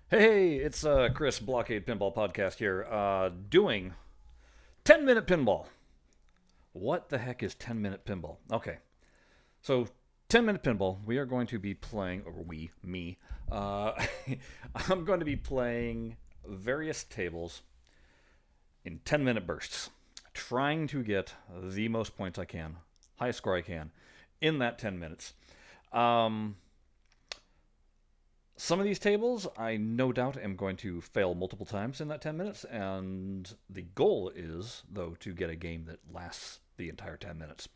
Hey, it's Chris, BlahCade Pinball Podcast here, doing 10-minute pinball. What the heck is 10-minute pinball? Okay, so 10-minute pinball, we are going to be playing, or me, I'm going to be playing various tables in 10-minute bursts, trying to get the most points I can, highest score I can, in that 10 minutes. Um, Some of these tables, I no doubt am going to fail multiple times in that 10 minutes, and the goal is, though, to get a game that lasts the entire 10 minutes.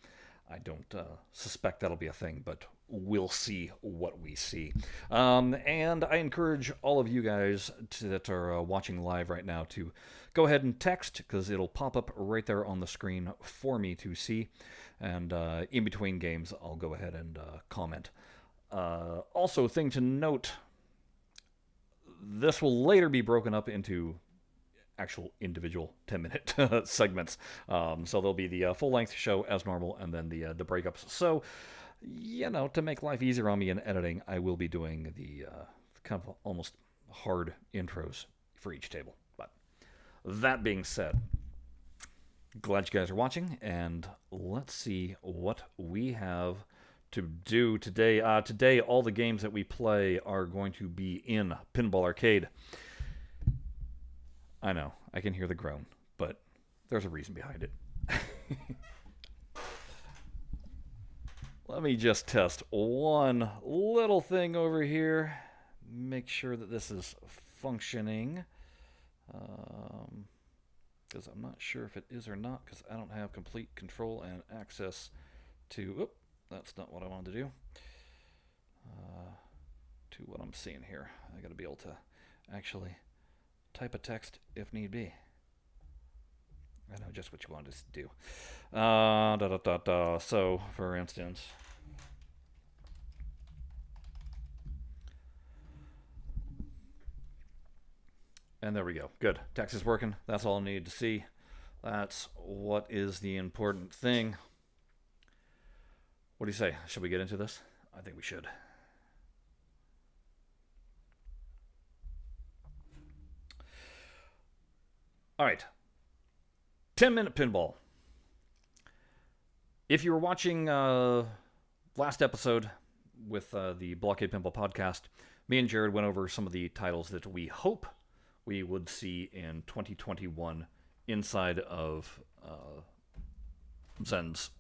I don't suspect that'll be a thing, but we'll see what we see. And I encourage all of you guys that are watching live right now to go ahead and text, because it'll pop up right there on the screen for me to see. And in between games, I'll go ahead and comment. Also, thing to note, this will later be broken up into actual individual 10-minute segments. So there'll be the full-length show as normal, and then the breakups. So, to make life easier on me in editing, I will be doing the kind of almost hard intros for each table. But that being said, glad you guys are watching, and let's see what we have to do today. Today, all the games that we play are going to be in Pinball Arcade. I know, I can hear the groan, but there's a reason behind it. Let me just test one little thing over here. Make sure that this is functioning. Because I'm not sure if it is or not, because I don't have complete control and access to... Oop, that's not what I wanted to do. To what I'm seeing here. I gotta be able to actually type a text if need be. I know just what you wanted us to do. So, for instance, and there we go. Good. Text is working. That's all I need to see. That's what is the important thing. What do you say? Should we get into this? I think we should. All right. 10-minute pinball. If you were watching last episode with the BlahCade Pinball podcast, me and Jared went over some of the titles that we hope we would see in 2021 inside of Zen's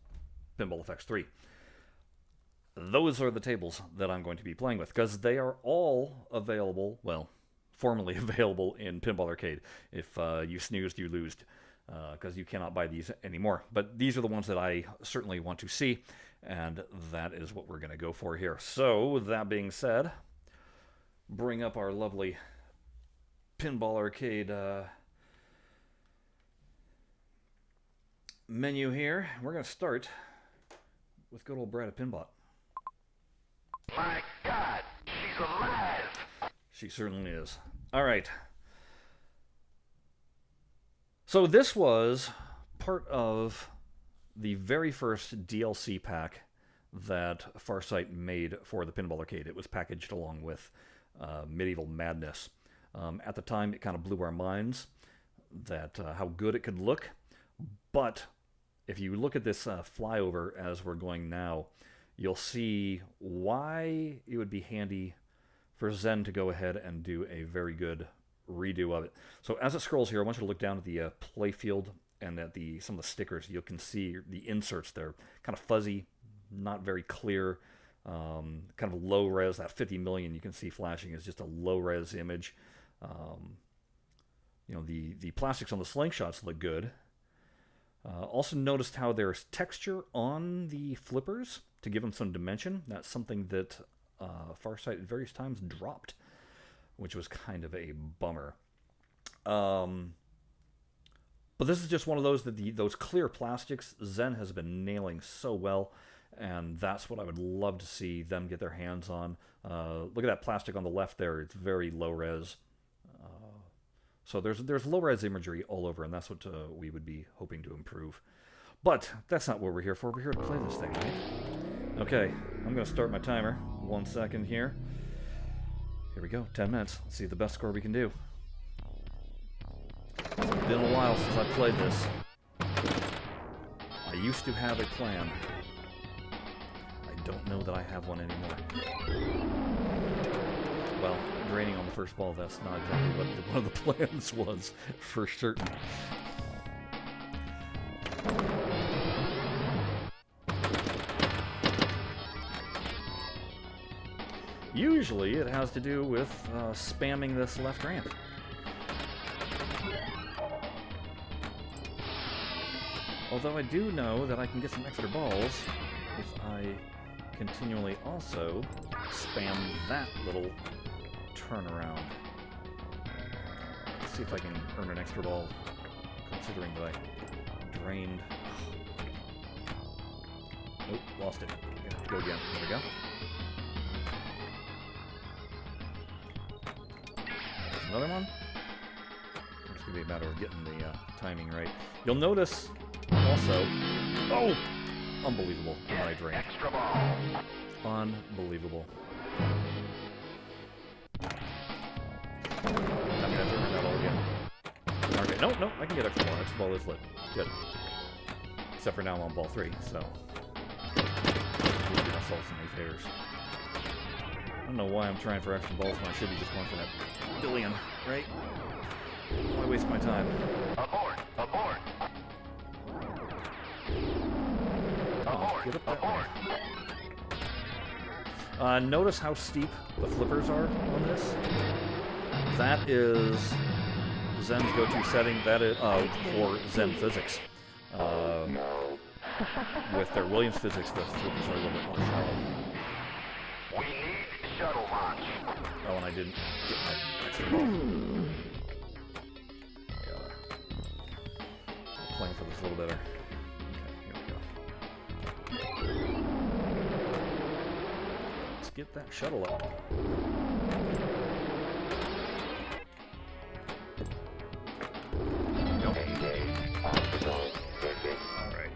Pinball FX 3. Those are the tables that I'm going to be playing with, because they are all available, well, formerly available in Pinball Arcade. If you snoozed, you lose, because you cannot buy these anymore. But these are the ones that I certainly want to see, and that is what we're going to go for here. So, that being said, bring up our lovely Pinball Arcade menu here. We're going to start with good old Brad at Pinbot. My God, she's alive! She certainly is. All right. So this was part of the very first DLC pack that Farsight made for the Pinball Arcade. It was packaged along with Medieval Madness. At the time, it kind of blew our minds that how good it could look. But if you look at this flyover as we're going now, you'll see why it would be handy for Zen to go ahead and do a very good redo of it. So as it scrolls here, I want you to look down at the playfield and at some of the stickers. You can see the inserts there, kind of fuzzy, not very clear, kind of low res. That 50 million you can see flashing is just a low res image. The plastics on the slingshots look good. Also noticed how there's texture on the flippers to give them some dimension. That's something that Farsight at various times dropped, which was kind of a bummer. But this is just one of those that those clear plastics Zen has been nailing so well, and that's what I would love to see them get their hands on. Look at that plastic on the left there. It's very low res. So there's low res imagery all over, and that's what we would be hoping to improve. But that's not what we're here for. We're here to play this thing, right? Okay, I'm going to start my timer. 1 second here. Here we go, 10 minutes. Let's see the best score we can do. It's been a while since I played this. I used to have a plan. I don't know that I have one anymore. Well, draining on the first ball, that's not exactly what one of the plans was, for certain. Usually it has to do with spamming this left ramp. Although I do know that I can get some extra balls if I continually also spam that little turnaround. Let's see if I can earn an extra ball, considering that I drained. Nope, lost it. I have to go again. There we go. There's another one. It's going to be a matter of getting the timing right. You'll notice also, oh, unbelievable, and I drained. Extra ball. Unbelievable. I'm gonna have to earn that all again. Okay, no, I can get extra ball. Extra ball is lit. Good. Except for now I'm on ball 3, so I'm gonna solve some favors. I don't know why I'm trying for extra balls when I should be just going for that billion, right? Why waste my time? Abort! Abort! Oh, get up that way. Notice how steep the flippers are on this. That is Zen's go-to setting. That is for Zen physics. With their Williams physics, the flippers are a little bit more shallow. We need shuttle launch. Oh, and I didn't get my extra ball. I'm playing for this a little better. Okay, here we go. Let's get that shuttle up. Nope. Alright.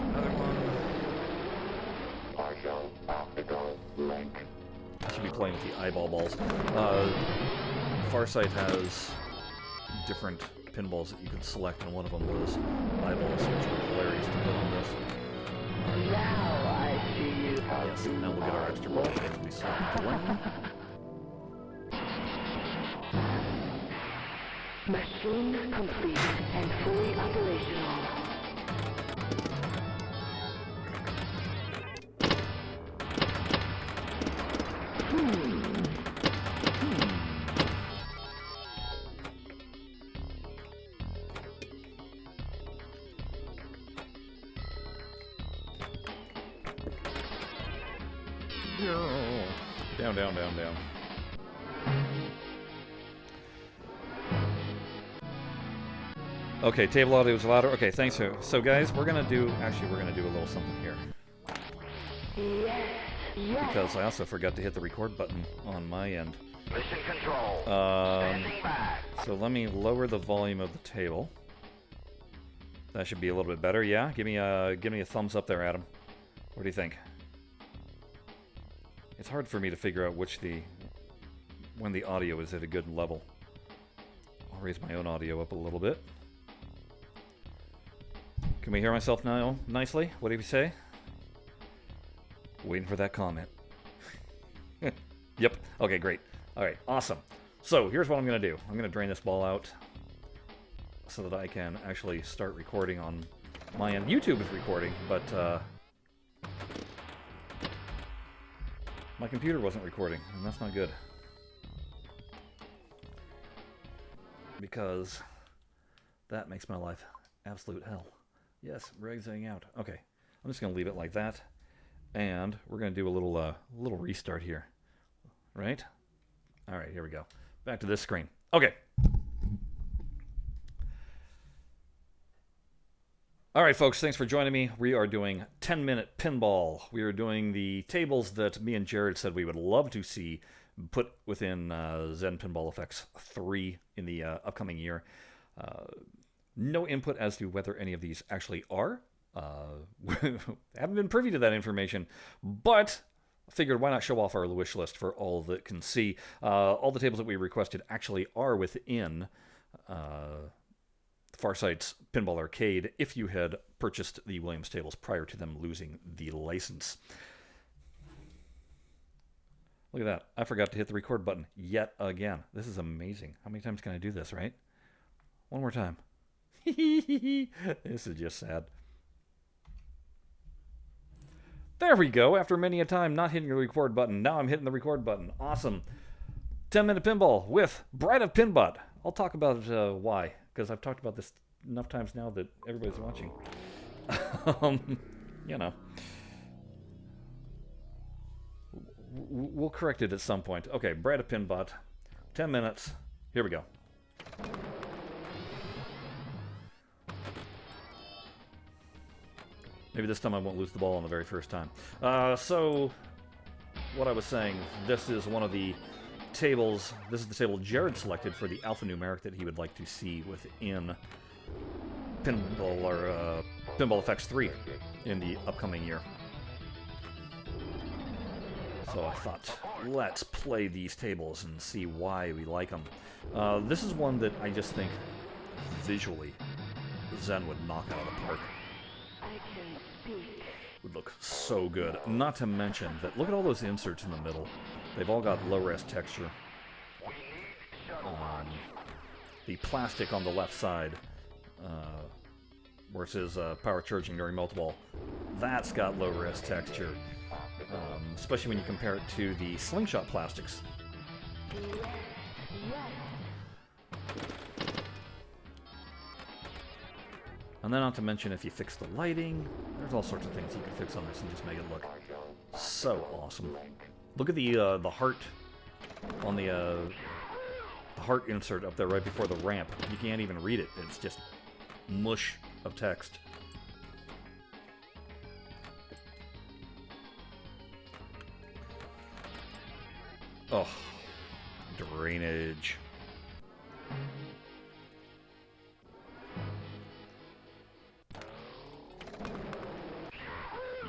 Another one. I should be playing with the eyeball balls. Farsight has different pinballs that you can select, and one of them was eyeballs, which were hilarious to put on this. Now I see you. Yes, and now we'll get our extra ball as we select the lane. Machine complete and fully operational. Down, down, down, down. Okay, table audio is louder. Okay, thanks. So guys, we're gonna do a little something here. Yes, yes. Because I also forgot to hit the record button on my end. Mission control. Standing back. So let me lower the volume of the table. That should be a little bit better. Yeah, give me a thumbs up there, Adam. What do you think? It's hard for me to figure out when the audio is at a good level. I'll raise my own audio up a little bit. Can we hear myself now nicely? What do you say? Waiting for that comment. Yep. Okay, great. All right, awesome. So here's what I'm going to do. I'm going to drain this ball out so that I can actually start recording on my end. YouTube is recording, but my computer wasn't recording, and that's not good. Because that makes my life absolute hell. Yes, we're exiting out. Okay, I'm just going to leave it like that, and we're going to do a little restart here. Right? All right, here we go. Back to this screen. Okay. All right, folks, thanks for joining me. We are doing 10-minute pinball. We are doing the tables that me and Jared said we would love to see put within Zen Pinball Effects 3 in the upcoming year. No input as to whether any of these actually are. Haven't been privy to that information, but figured why not show off our wish list for all that can see. All the tables that we requested actually are within Farsight's Pinball Arcade if you had purchased the Williams tables prior to them losing the license. Look at that. I forgot to hit the record button yet again. This is amazing. How many times can I do this, right? One more time. This is just sad. There we go. After many a time not hitting the record button, now I'm hitting the record button. Awesome. 10-minute pinball with Bride of Pinbot. I'll talk about why, because I've talked about this enough times now that everybody's watching. You know. We'll correct it at some point. Okay, Bride of Pinbot. 10 minutes. Here we go. Maybe this time I won't lose the ball on the very first time. So, what I was saying, this is one of the tables, this is the table Jared selected for the alphanumeric that he would like to see within Pinball, or Pinball FX 3 in the upcoming year. So I thought, let's play these tables and see why we like them. This is one that I just think, visually, Zen would knock out of the park. Would look so good. Not to mention that, look at all those inserts in the middle. They've all got low-res texture. The plastic on the left side, where it says power charging during multi-ball, that's got low-res texture. Especially when you compare it to the slingshot plastics. And then not to mention, if you fix the lighting, there's all sorts of things you can fix on this and just make it look so awesome. Look at the heart on the heart insert up there right before the ramp. You can't even read it. It's just mush of text. Oh, drainage.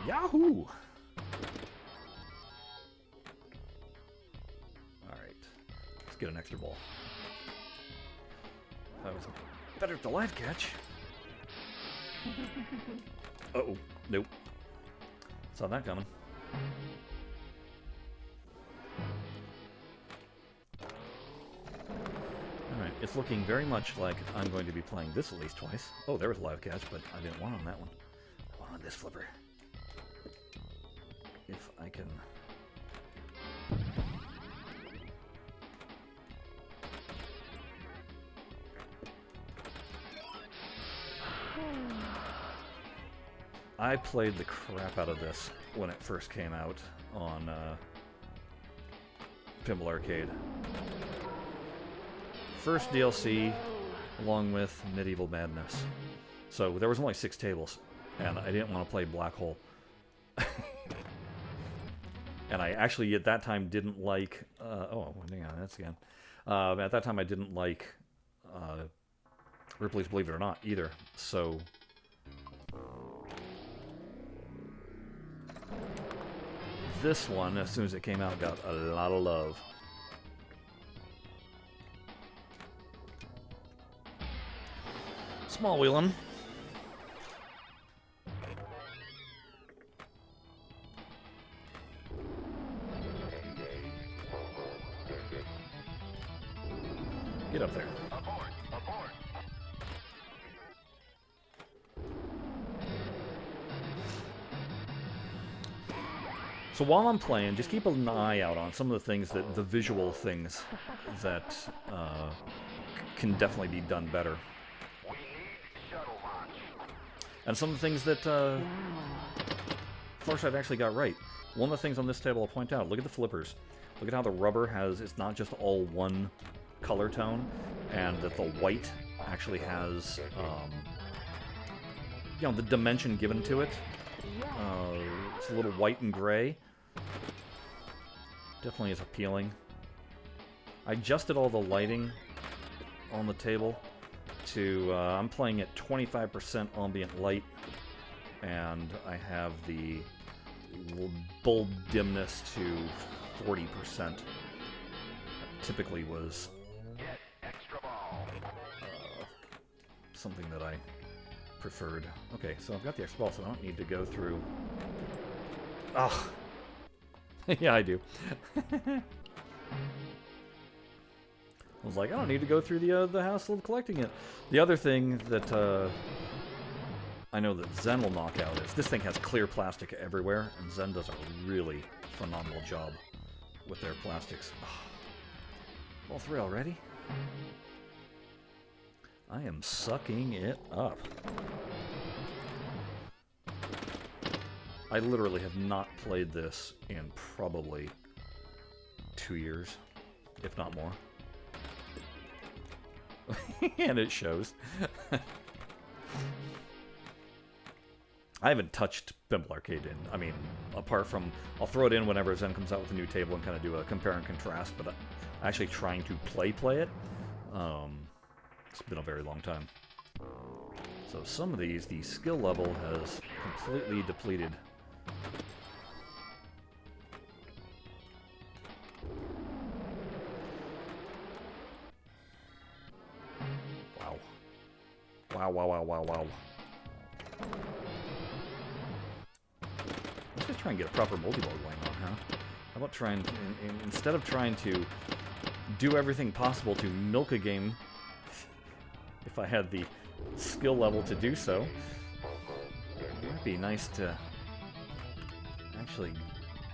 Yahoo! Alright. Let's get an extra ball. That was better at the live catch. Uh-oh. Nope. Saw that coming. Alright, it's looking very much like I'm going to be playing this at least twice. Oh, there was a live catch, but I didn't want on that one. I want on this flipper. If I can... I played the crap out of this when it first came out on Pinball Arcade. First DLC, along with Medieval Madness. So there was only 6 tables, and I didn't want to play Black Hole. And I actually, at that time, didn't like... oh, hang on, that's again. At that time, I didn't like Ripley's Believe It or Not, either. So... this one, as soon as it came out, got a lot of love. Small wheeling. Get up there. Abort! Abort! So while I'm playing, just keep an eye out on some of the things that, the visual things that can definitely be done better. We need shuttle launch. And some of the things that Farsight actually got right. One of the things on this table I'll point out, look at the flippers. Look at how the rubber has, it's not just all one color tone, and that the white actually has, you know, the dimension given to it. It's a little white and gray. Definitely is appealing. I adjusted all the lighting on the table to, I'm playing at 25% ambient light, and I have the bulb dimness to 40%. Typically was Extra ball. something that I preferred. Okay, so I've got the extra ball, so I don't need to go through... Oh! Yeah, I do. I was like, I don't need to go through the hassle of collecting it. The other thing that I know that Zen will knock out is this thing has clear plastic everywhere, and Zen does a really phenomenal job with their plastics. Oh, all three already? I am sucking it up. I literally have not played this in probably 2 years, if not more. And it shows. I haven't touched BlahCade in, I mean, apart from, I'll throw it in whenever Zen comes out with a new table and kind of do a compare and contrast, but actually trying to play it, it's been a very long time. So some of these, the skill level has completely depleted. Wow. Wow, wow, wow, wow, wow. Let's just try and get a proper multi-ball going on, huh? How about trying, instead of trying to do everything possible to milk a game, if I had the skill level to do so, it might be nice to actually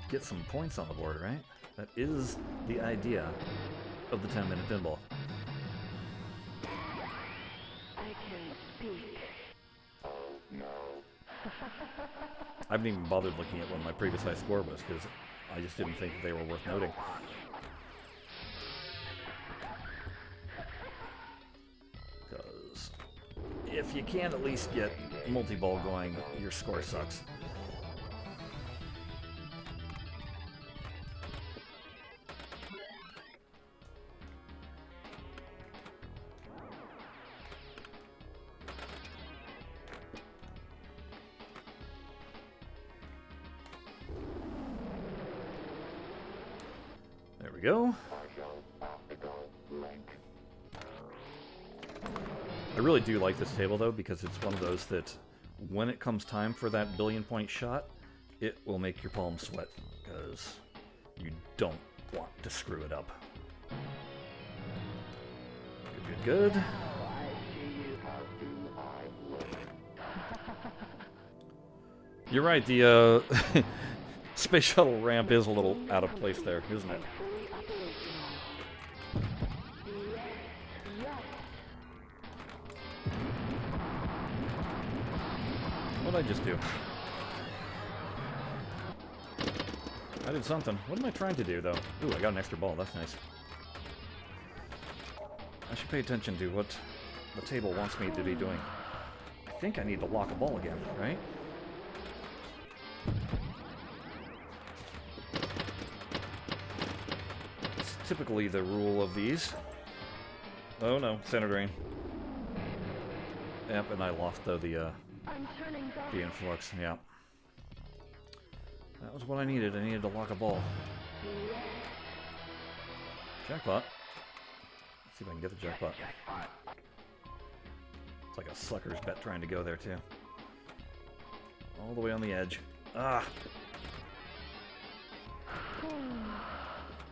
get some points on the board, right? That is the idea of the 10-minute pinball. I can speak. I haven't even bothered looking at what my previous high score was, because I just didn't think they were worth noting. Because if you can't at least get multi-ball going, your score sucks. There we go. I really do like this table, though, because it's one of those that, when it comes time for that billion-point shot, it will make your palms sweat, because you don't want to screw it up. Good, good, good. You're right, the space shuttle ramp is a little out of place there, isn't it? What did I just do? I did something. What am I trying to do, though? Ooh, I got an extra ball. That's nice. I should pay attention to what the table wants me to be doing. I think I need to lock a ball again, right? It's typically the rule of these. Oh no, center drain. Yep, and I lost, though, the influx, yeah. That was what I needed. I needed to lock a ball. Jackpot. Let's see if I can get the jackpot. It's like a sucker's bet trying to go there, too. All the way on the edge. Ah!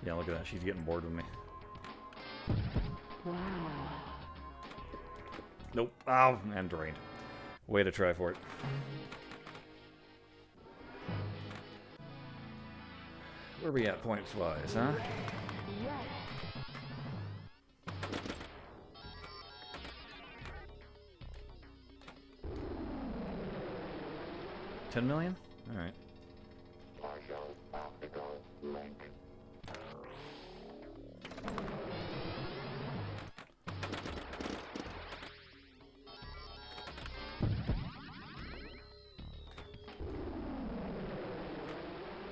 Yeah, look at that. She's getting bored with me. Wow. Nope. Oh, and drained. Way to try for it. Where are we at points-wise, huh? Yes. 10 million? Alright.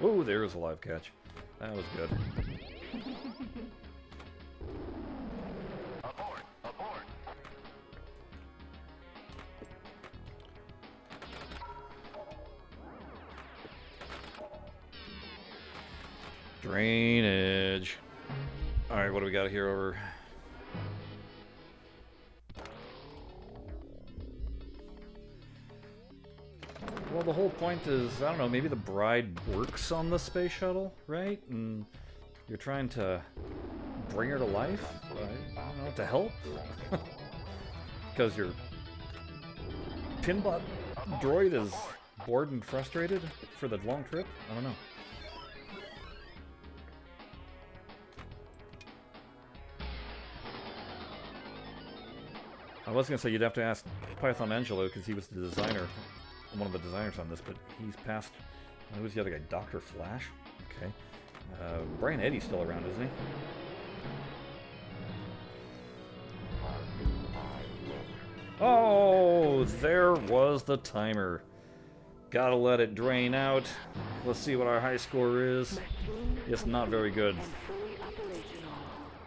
Oh, there's a live catch. That was good. Abort! Abort! Drainage. Alright, what do we got here over? Well, the whole point is, I don't know, maybe the bride works on the space shuttle, right? And you're trying to bring her to life? I don't know, to help? Because your Pinbot droid is bored and frustrated for the long trip? I don't know. I was going to say you'd have to ask Python Angelo because he was the designer, one of the designers on this, but he's passed. Who was the other guy? Dr. Flash? Okay. Brian Eddy's still around, isn't he? Oh, there was the timer. Gotta let it drain out. Let's see what our high score is. It's not very good.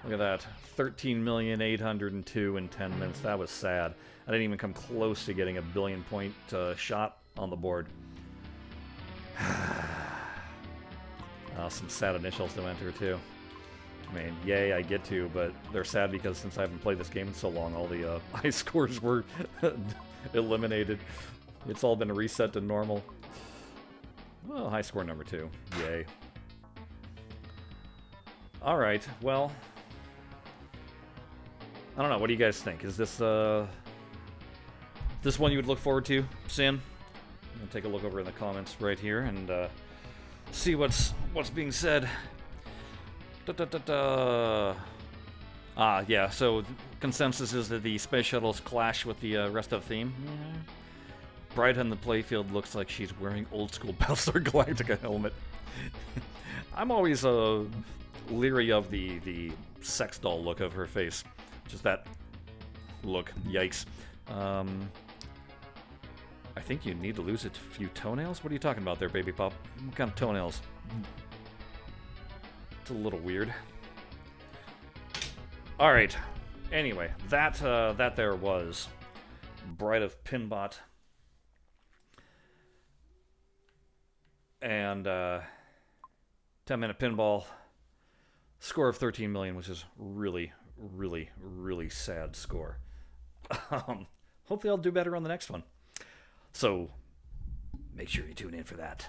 Look at that. 13,802,000 in 10 minutes. That was sad. I didn't even come close to getting a billion point shot on the board. Some sad initials to enter too. I mean, yay, I get to, but they're sad because since I haven't played this game in so long, all the high scores were eliminated. It's all been reset to normal. Well, high score number 2. Yay. Alright, well... I don't know, what do you guys think? Is this, this one you would look forward to, Sin? I'm gonna take a look over in the comments right here and, see what's being said. Yeah, so consensus is that the space shuttles clash with the rest of the theme. Bride on the playfield looks like she's wearing old school Battlestar Galactica helmet. I'm always leery of the sex doll look of her face. Just that look. Yikes. I think you need to lose a few toenails? What are you talking about there, baby pop? What kind of toenails? It's a little weird. Alright. Anyway, that there was Bride of Pinbot. And 10-minute pinball. Score of 13 million, which is really, really, really sad score. Hopefully I'll do better on the next one. So, make sure you tune in for that.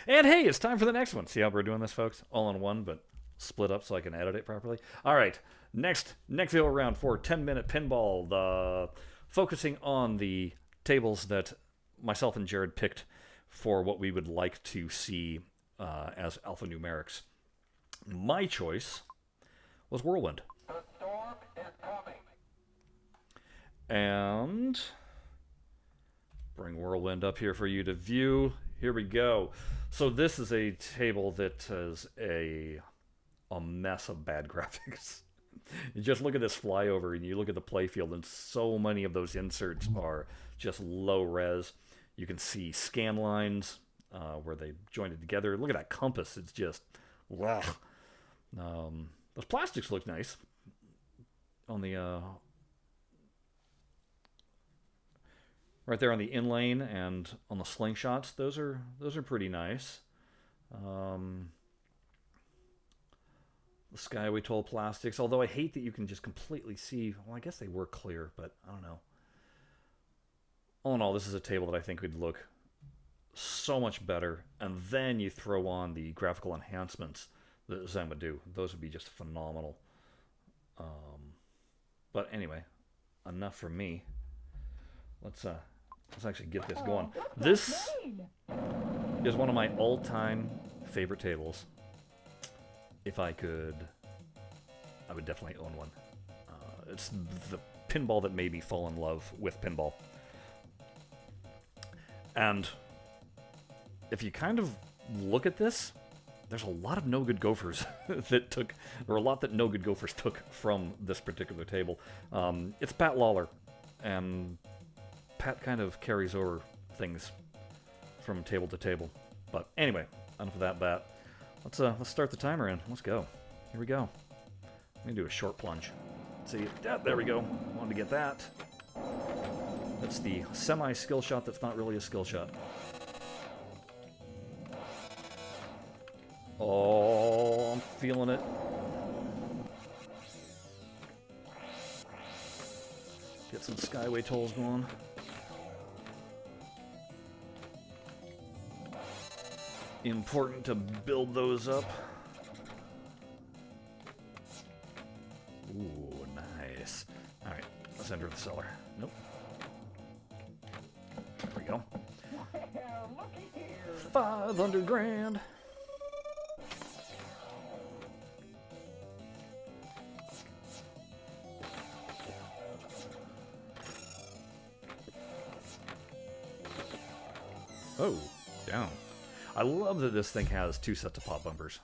And hey, it's time for the next one. See how we're doing this, folks? All in one, but split up so I can edit it properly. All right, next go around for 10-minute pinball. Focusing on the tables that myself and Jared picked for what we would like to see as alphanumerics. My choice was Whirlwind. The storm is coming. And bring Whirlwind up here for you to view. Here we go. So this is a table that is a mess of bad graphics. You just look at this flyover and you look at the playfield, and so many of those inserts are just low res. You can see scan lines where they joined it together. Look at that compass. It's just, wow. Those plastics look nice on the right there on the inlane and on the slingshots. Those are pretty nice. The Skyway Toll plastics, although I hate that you can just completely see. Well, I guess they were clear, but I don't know. All in all, this is a table that I think would look so much better, and then you throw on the graphical enhancements that Zen would do. Those would be just phenomenal. But anyway, enough from me. Let's actually get this going. This is one of my all-time favorite tables. If I could, I would definitely own one. It's the pinball that made me fall in love with pinball. And if you kind of look at this, there's a lot of no good gophers that took, or a lot that no good gophers took from this particular table. It's Pat Lawler, and Pat kind of carries over things from table to table. But anyway, enough of that. Let's start the timer in. Let's go. Here we go. I'm gonna do a short plunge. See, there we go. Wanted to get that. That's the semi-skill shot that's not really a skill shot. Oh, I'm feeling it. Get some Skyway tolls going. Important to build those up. Ooh, nice. Alright, let's enter the cellar. Nope. There we go. 500 grand. Oh, down. I love that this thing has two sets of pop bumpers.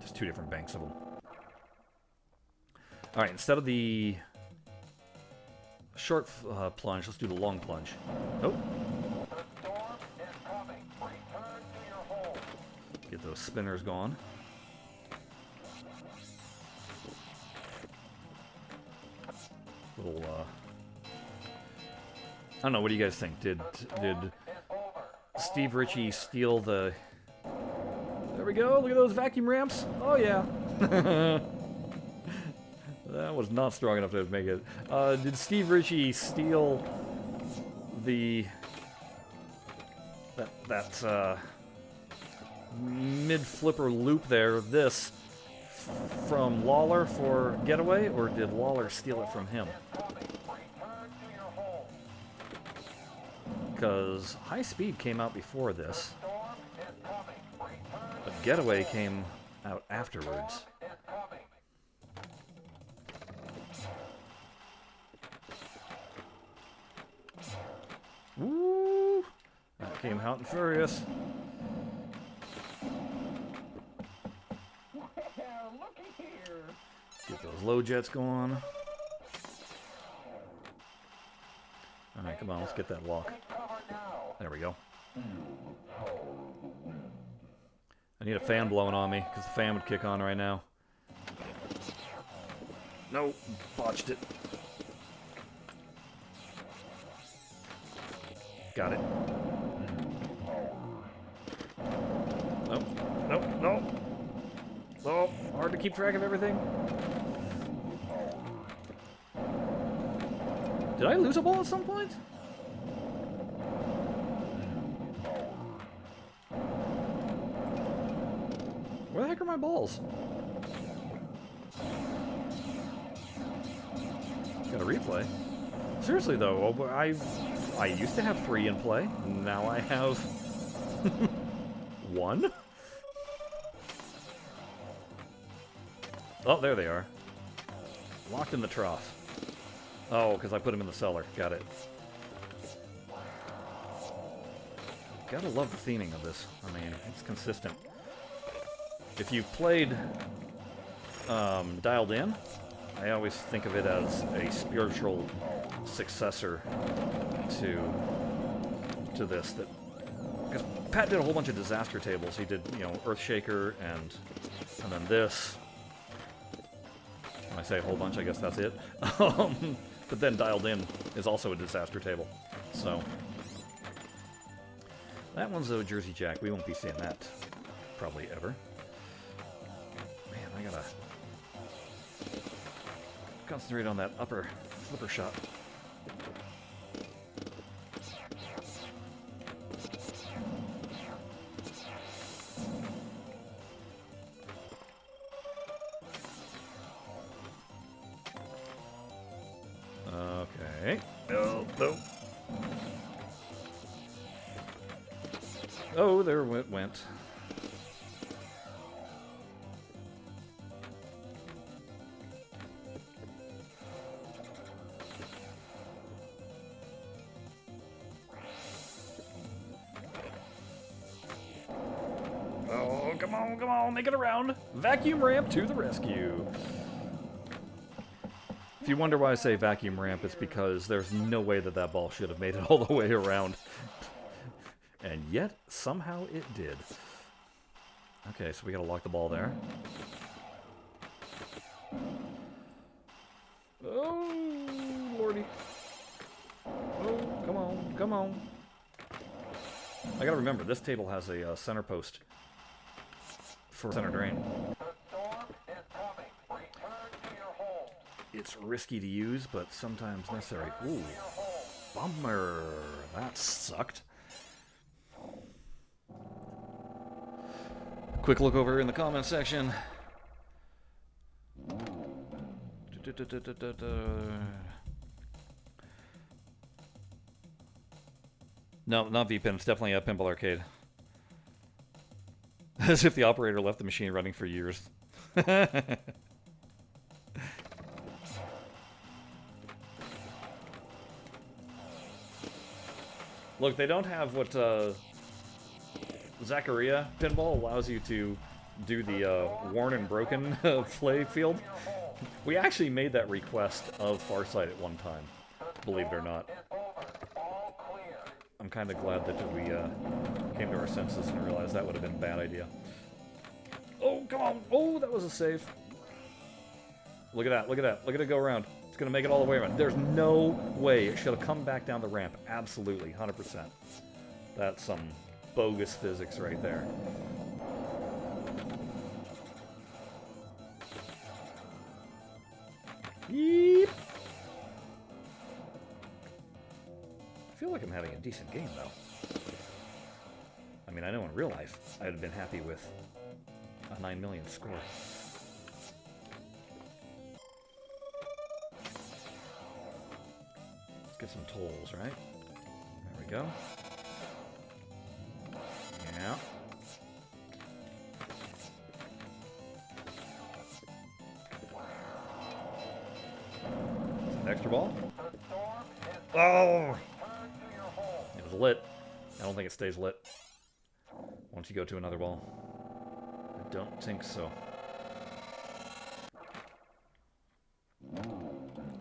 Just two different banks of them. Alright, instead of the short plunge, let's do the long plunge. Oh. The storm is coming. Return to your hole. Get those spinners going. Little, I don't know, what do you guys think? Did Steve Ritchie steal the... There we go, look at those vacuum ramps. Oh yeah. That was not strong enough to make it. Did Steve Ritchie steal the... that mid-flipper loop there, this, from Lawler for Getaway, or did Lawler steal it from him? Because High Speed came out before this, but Getaway came out afterwards. Woo! That came out and furious. Get those low jets going. Alright, come on, let's get that walk. There we go. I need a fan blowing on me, because the fan would kick on right now. Nope, botched it. Got it. Nope, nope, nope. Oh, hard to keep track of everything. Did I lose a ball at some point? Where the heck are my balls? Got a replay. Seriously though, I used to have 3 in play. Now I have 1. Oh, there they are. Locked in the trough. Oh, because I put them in the cellar. Got it. Gotta love the theming of this. I mean, it's consistent. If you've played Dialed In, I always think of it as a spiritual successor to this. That because Pat did a whole bunch of disaster tables. He did, you know, Earthshaker and then this. When I say a whole bunch, I guess that's it. But then Dialed In is also a disaster table. So that one's a Jersey Jack. We won't be seeing that probably ever. Man, I gotta concentrate on that upper flipper shot. Okay. No, no. Oh, there it went. Oh, come on, make it around. Vacuum ramp to the rescue. If you wonder why I say vacuum ramp, it's because there's no way that that ball should have made it all the way around. And yet, somehow it did. Okay, so we gotta lock the ball there. Oh, lordy. Oh, come on, come on. I gotta remember, this table has a center post for center drain. The storm is coming. Return to your homes. It's risky to use, but sometimes necessary. Ooh, Your homes. bummer. That sucked. Quick look over in the comment section. No, not VPN. It's definitely a Pinball Arcade. As if the operator left the machine running for years. Look, they don't have what Zaccaria Pinball allows you to do the worn and broken play field. We actually made that request of Farsight at one time, believe it or not. It's over. All clear. I'm kind of glad that we came to our senses and realized that would have been a bad idea. Oh, come on! Oh, that was a save. Look at that, look at that. Look at it go around. It's going to make it all the way around. There's no way it should have come back down the ramp. Absolutely, 100%. That's some bogus physics right there. Yeep. I feel like I'm having a decent game, though. I mean, I know in real life I'd have been happy with a 9 million score. Let's get some tolls, right? There we go. Yeah. Is that an extra ball? The storm is Oh! return to your homes. It was lit. I don't think it stays lit once you go to another ball. I don't think so.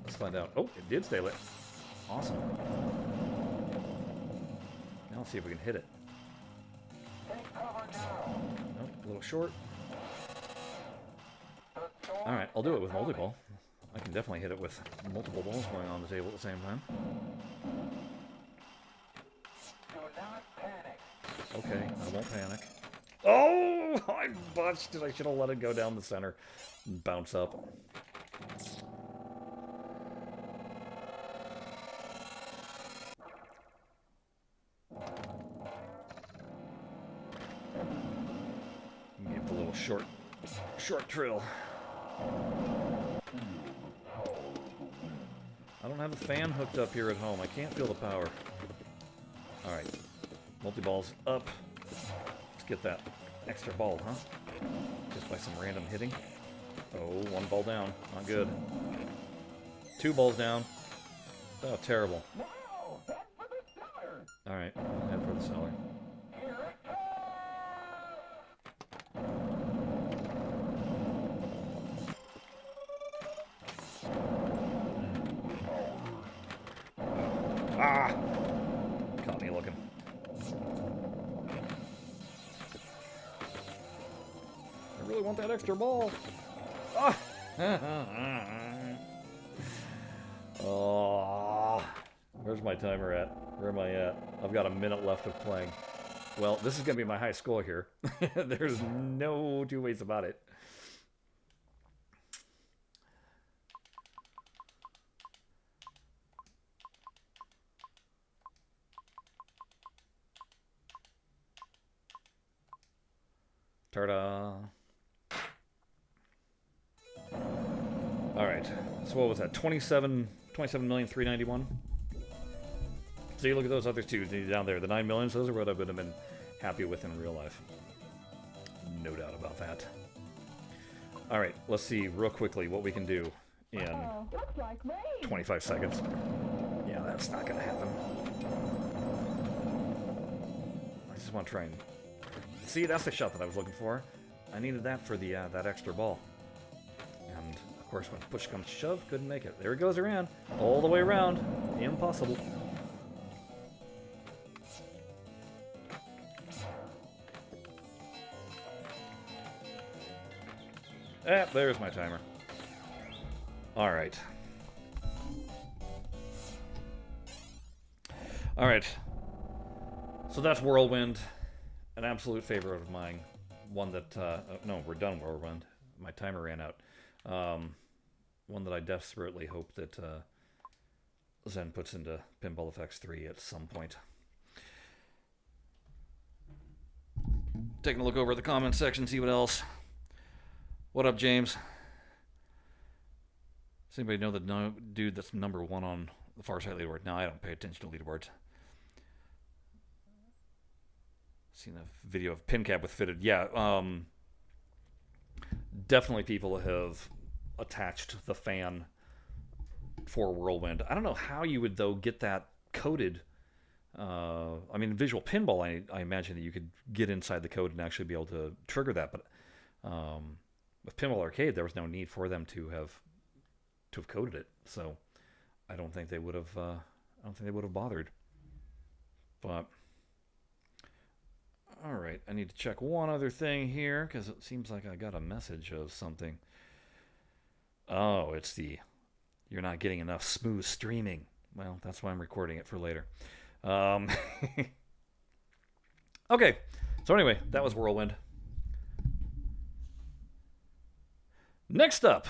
Let's find out. Oh, it did stay lit. Awesome. Now let's see if we can hit it. Take cover now. Nope, a little short. The storm Alright, I'll do it with is coming. multi-ball. I can definitely hit it with multiple balls going on the table at the same time. Do not panic. Okay, I won't panic. Oh! I botched it. I should have let it go down the center and bounce up. Give the little short trill. I don't have a fan hooked up here at home. I can't feel the power. Alright. Multi-ball's up. Let's get that extra ball, huh? Just by some random hitting. Oh, one ball down. Not good. Two balls down. Oh, terrible. Now, head for the cellar. Alright, head for the cellar. Here it comes. Ah! Caught me looking. I really want that extra ball. Ah! Oh, where's my timer at? Where am I at? I've got a minute left of playing. Well, this is going to be my high score here. There's no two ways about it. Ta-da! Alright, so what was that? 27,391? See, look at those other two down there. The 9 millions, those are what I would have been happy with in real life. No doubt about that. Alright, let's see real quickly what we can do in Looks like rain. 25 seconds. Yeah, that's not gonna happen. I just want to try and... See, that's the shot that I was looking for. I needed that for the that extra ball. And, of course, when push comes to shove, couldn't make it. There it goes around. All the way around. Impossible. There's my timer. Alright. Alright. So that's Whirlwind. An absolute favorite of mine. one that no, we're done Whirlwind. My timer ran out. One that I desperately hope that Zen puts into Pinball FX 3 at some point. Taking a look over at the comments section, see what else. What up, James? Does anybody know the dude that's number 1 on the Farsight leaderboard? No, I don't pay attention to leaderboards. Seen a video of PinCap with fitted. Yeah, definitely people have attached the fan for Whirlwind. I don't know how you would, though, get that coded. I mean, Visual Pinball, I imagine that you could get inside the code and actually be able to trigger that. But with Pinball Arcade, there was no need for them to have coded it. So I don't think they would have. I don't think they would have bothered. But all right, I need to check one other thing here because it seems like I got a message of something. Oh, it's the you're not getting enough smooth streaming. Well, that's why I'm recording it for later. Okay, so anyway, that was Whirlwind. Next up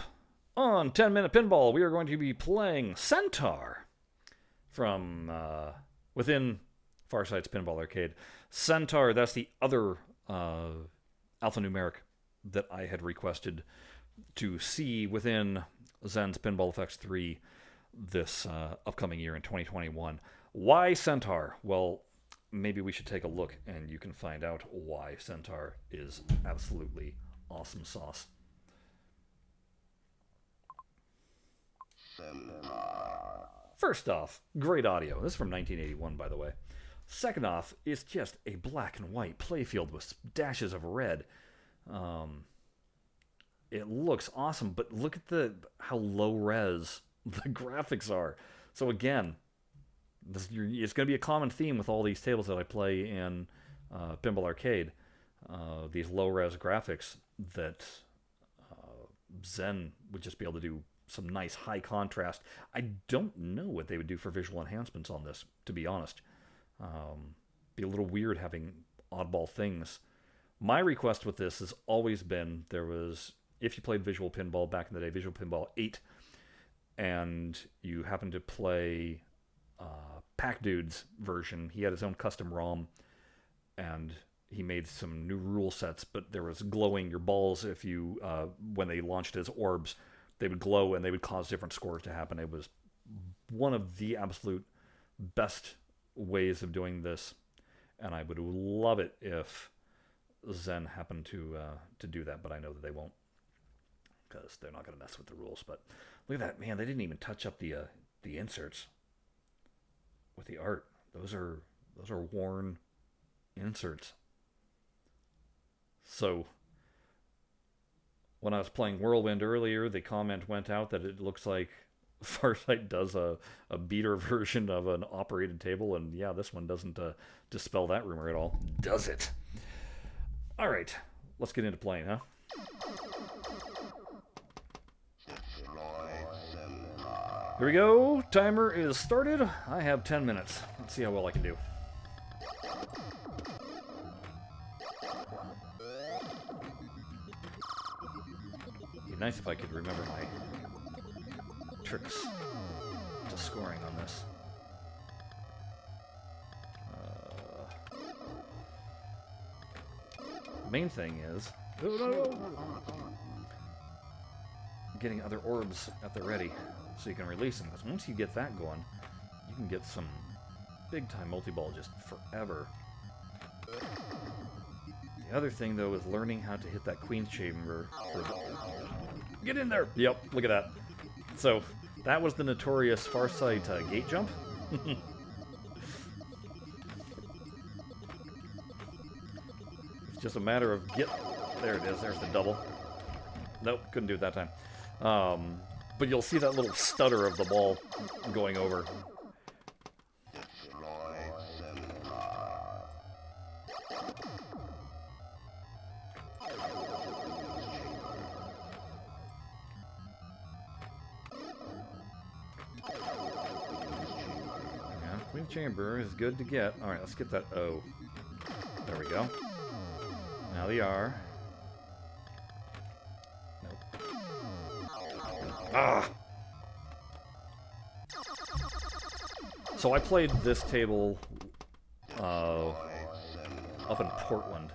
on 10-Minute Pinball, we are going to be playing Centaur from within Farsight's Pinball Arcade. Centaur, that's the other alphanumeric that I had requested to see within Zen's Pinball FX 3 this upcoming year in 2021. Why Centaur? Well, maybe we should take a look and you can find out why Centaur is absolutely awesome sauce. First off, great audio. This is from 1981, by the way. Second off, it's just a black and white playfield with dashes of red. It looks awesome, but look at how low res the graphics are. So again, it's going to be a common theme with all these tables that I play in Pinball Arcade. These low res graphics that Zen would just be able to do some nice high contrast. I don't know what they would do for visual enhancements on this, to be honest. Be a little weird having oddball things. My request with this has always been, if you played Visual Pinball back in the day, Visual Pinball 8, and you happened to play Pac Dude's version, he had his own custom ROM, and he made some new rule sets, but there was glowing your balls if you, when they launched as orbs, they would glow and they would cause different scores to happen. It was one of the absolute best ways of doing this, and I would love it if Zen happened to do that, but I know that they won't because they're not going to mess with the rules. But look at that, man! They didn't even touch up the inserts with the art. Those are worn inserts. So when I was playing Whirlwind earlier, the comment went out that it looks like Farsight does a beater version of an operated table, and yeah, this one doesn't dispel that rumor at all, does it? All right, let's get into playing, huh? Here we go. Timer is started. I have 10 minutes. Let's see how well I can do. It'd be nice if I could remember my tricks to scoring on this. The main thing is getting other orbs at the ready so you can release them, because once you get that going, you can get some big-time multi-ball just forever. The other thing, though, is learning how to hit that Queen's Chamber. Get in there! Yep, look at that. So, that was the notorious Farsight gate jump. It's just a matter of there it is, there's the double. Nope, couldn't do it that time. But you'll see that little stutter of the ball going over. Queen Chamber is good to get. Alright, let's get that O. There we go. Now the R. Ah! So I played this table up in Portland,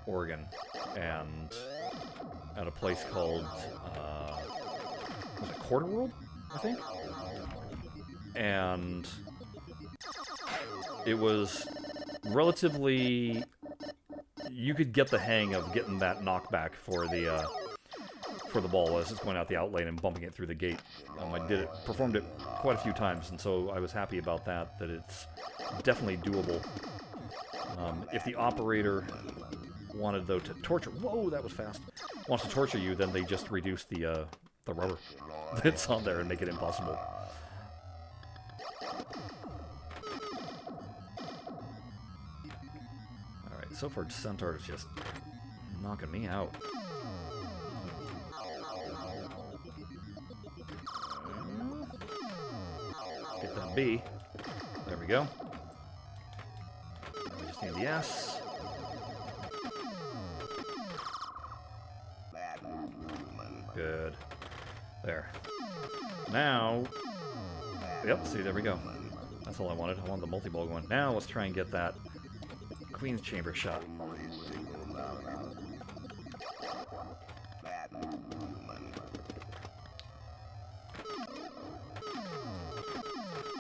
Oregon, and at a place called, was it Quarter World, I think? And it was relatively... You could get the hang of getting that knockback for the ball as it's going out the out lane and bumping it through the gate. I performed it quite a few times, and so I was happy about that it's definitely doable. If the operator wanted, though, to torture... Whoa, that was fast. Wants to torture you, then they just reduce the rubber that's on there and make it impossible. Alright, so far Centaur is just knocking me out. Get that B. There we go. I just need the S. Good. There. Now... Yep, see, there we go. That's all I wanted. I wanted the multi-ball going. Now let's try and get that Queen's Chamber shot.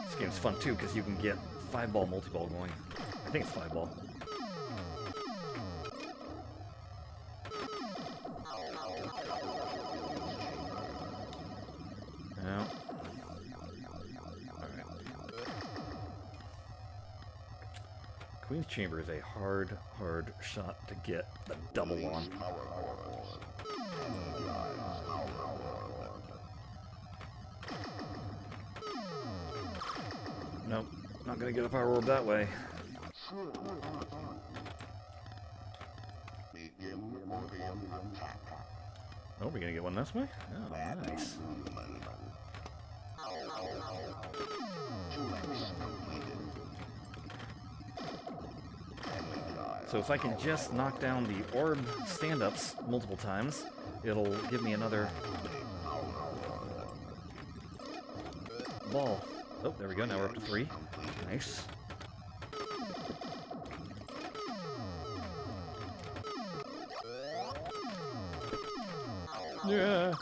This game's fun too, because you can get 5-ball multi-ball going. I think it's 5-ball. No. Alright. Queen's Chamber is a hard shot to get the double on. Nope, not gonna get a power orb that way. Oh, we're gonna get one this way? Oh, nice. So if I can just knock down the orb stand-ups multiple times, it'll give me another ball. Oh, there we go. Now we're up to 3. Nice. Yeah.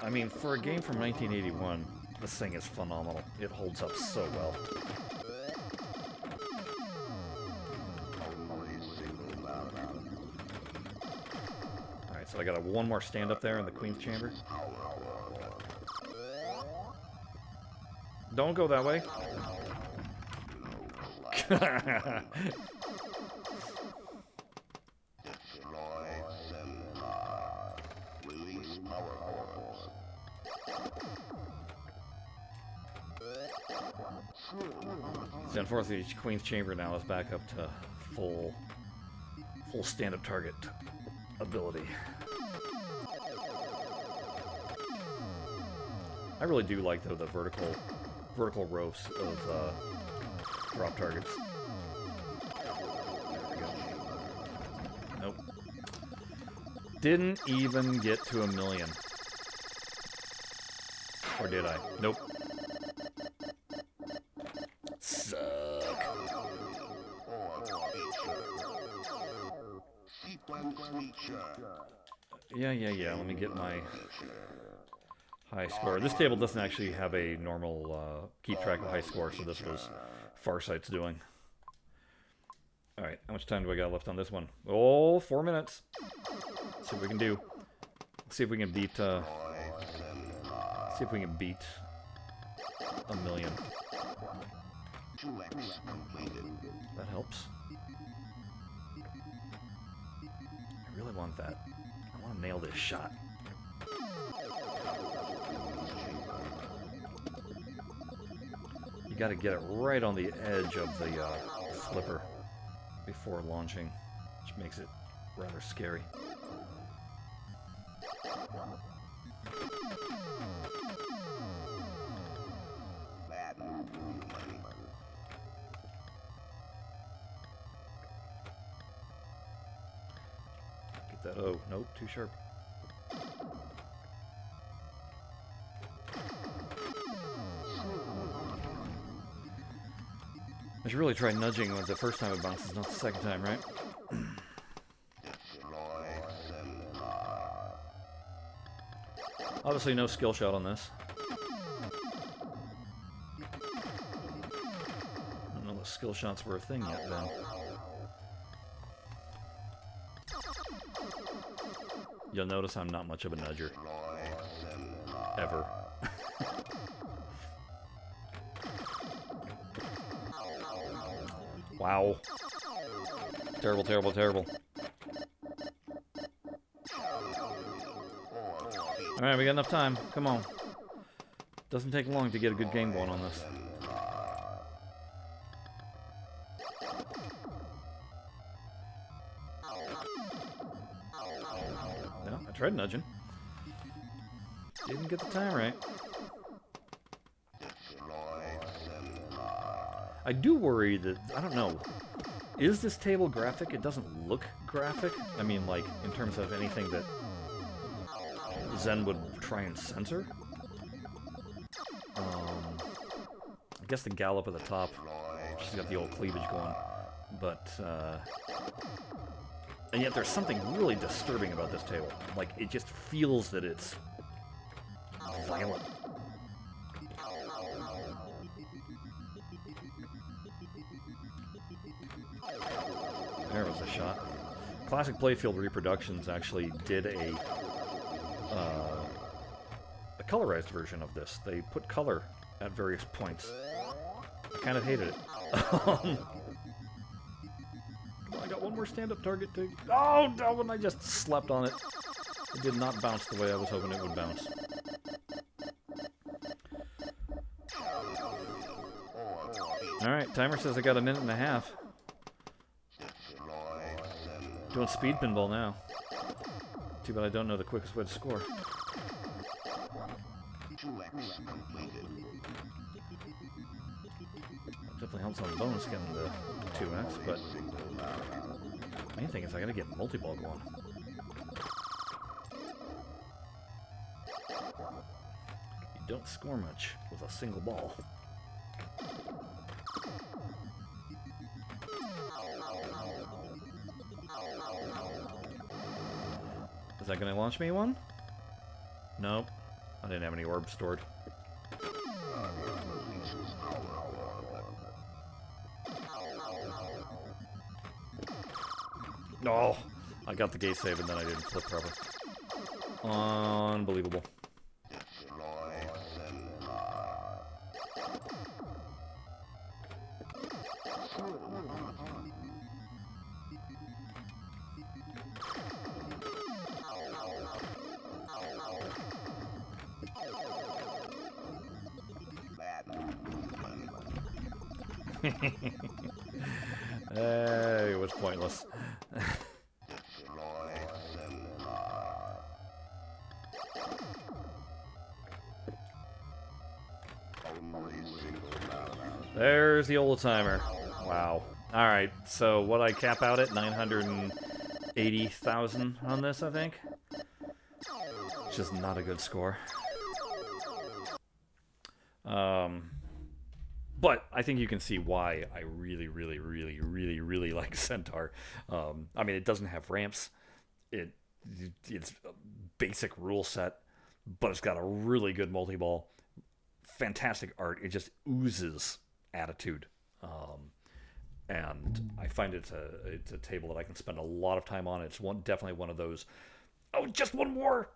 I mean, for a game from 1981, this thing is phenomenal. It holds up so well. Alright, so I got one more stand up there in the Queen's Chamber. Don't go that way. So unfortunately, Queen's Chamber now is back up to full stand-up target ability. I really do like, though, the vertical rows of drop targets. There we go. Nope. Didn't even get to 1,000,000. Or did I? Nope. Suck. Yeah. Let me get my high score. This table doesn't actually have a normal keep track of high score, so this was Farsight's doing. Alright, how much time do I got left on this one? Oh, 4 minutes. Let's see what we can do. Let's see if we can beat, see if we can beat 1,000,000. That helps. I really want that. I want to nail this shot. You got to get it right on the edge of the flipper before launching, which makes it rather scary. Get that. Oh, nope, too sharp. I should really try nudging when the first time it bounces, not the second time, right? Obviously no skill shot on this. I don't know if skill shots were a thing yet then. You'll notice I'm not much of a nudger. Ever. Wow. Terrible, terrible, terrible. Alright, we got enough time. Come on. Doesn't take long to get a good game going on this. No, I tried nudging. Didn't get the time right. I do worry that, I don't know, is this table graphic? It doesn't look graphic. I mean, like, in terms of anything that Zen would try and censor. I guess the gallop at the top, she's got the old cleavage going, but, and yet there's something really disturbing about this table. Like, it just feels that it's violent. There was a shot. Classic Playfield Reproductions actually did a colorized version of this. They put color at various points. I kind of hated it. Come on, I got one more stand-up target to... Oh, no, and I just slept on it. It did not bounce the way I was hoping it would bounce. Alright, timer says I got a minute and a half. Doing speed pinball now. Too bad I don't know the quickest way to score. Definitely helps on the bonus getting the 2x, but main thing is I gotta get multi-ball going. You don't score much with a single ball. Is that gonna launch me one? Nope. I didn't have any orbs stored. No! I got the gate save and then I didn't flip properly. Unbelievable. It was pointless. There's the old timer. Wow. Alright, so what I cap out at? 980,000 on this, I think? Which is not a good score. But I think you can see why I really, really, really, really, really like Centaur. I mean, it doesn't have ramps. It's a basic rule set, but it's got a really good multi-ball. Fantastic art. It just oozes attitude. And I find it's a table that I can spend a lot of time on. It's definitely one of those, oh, just one more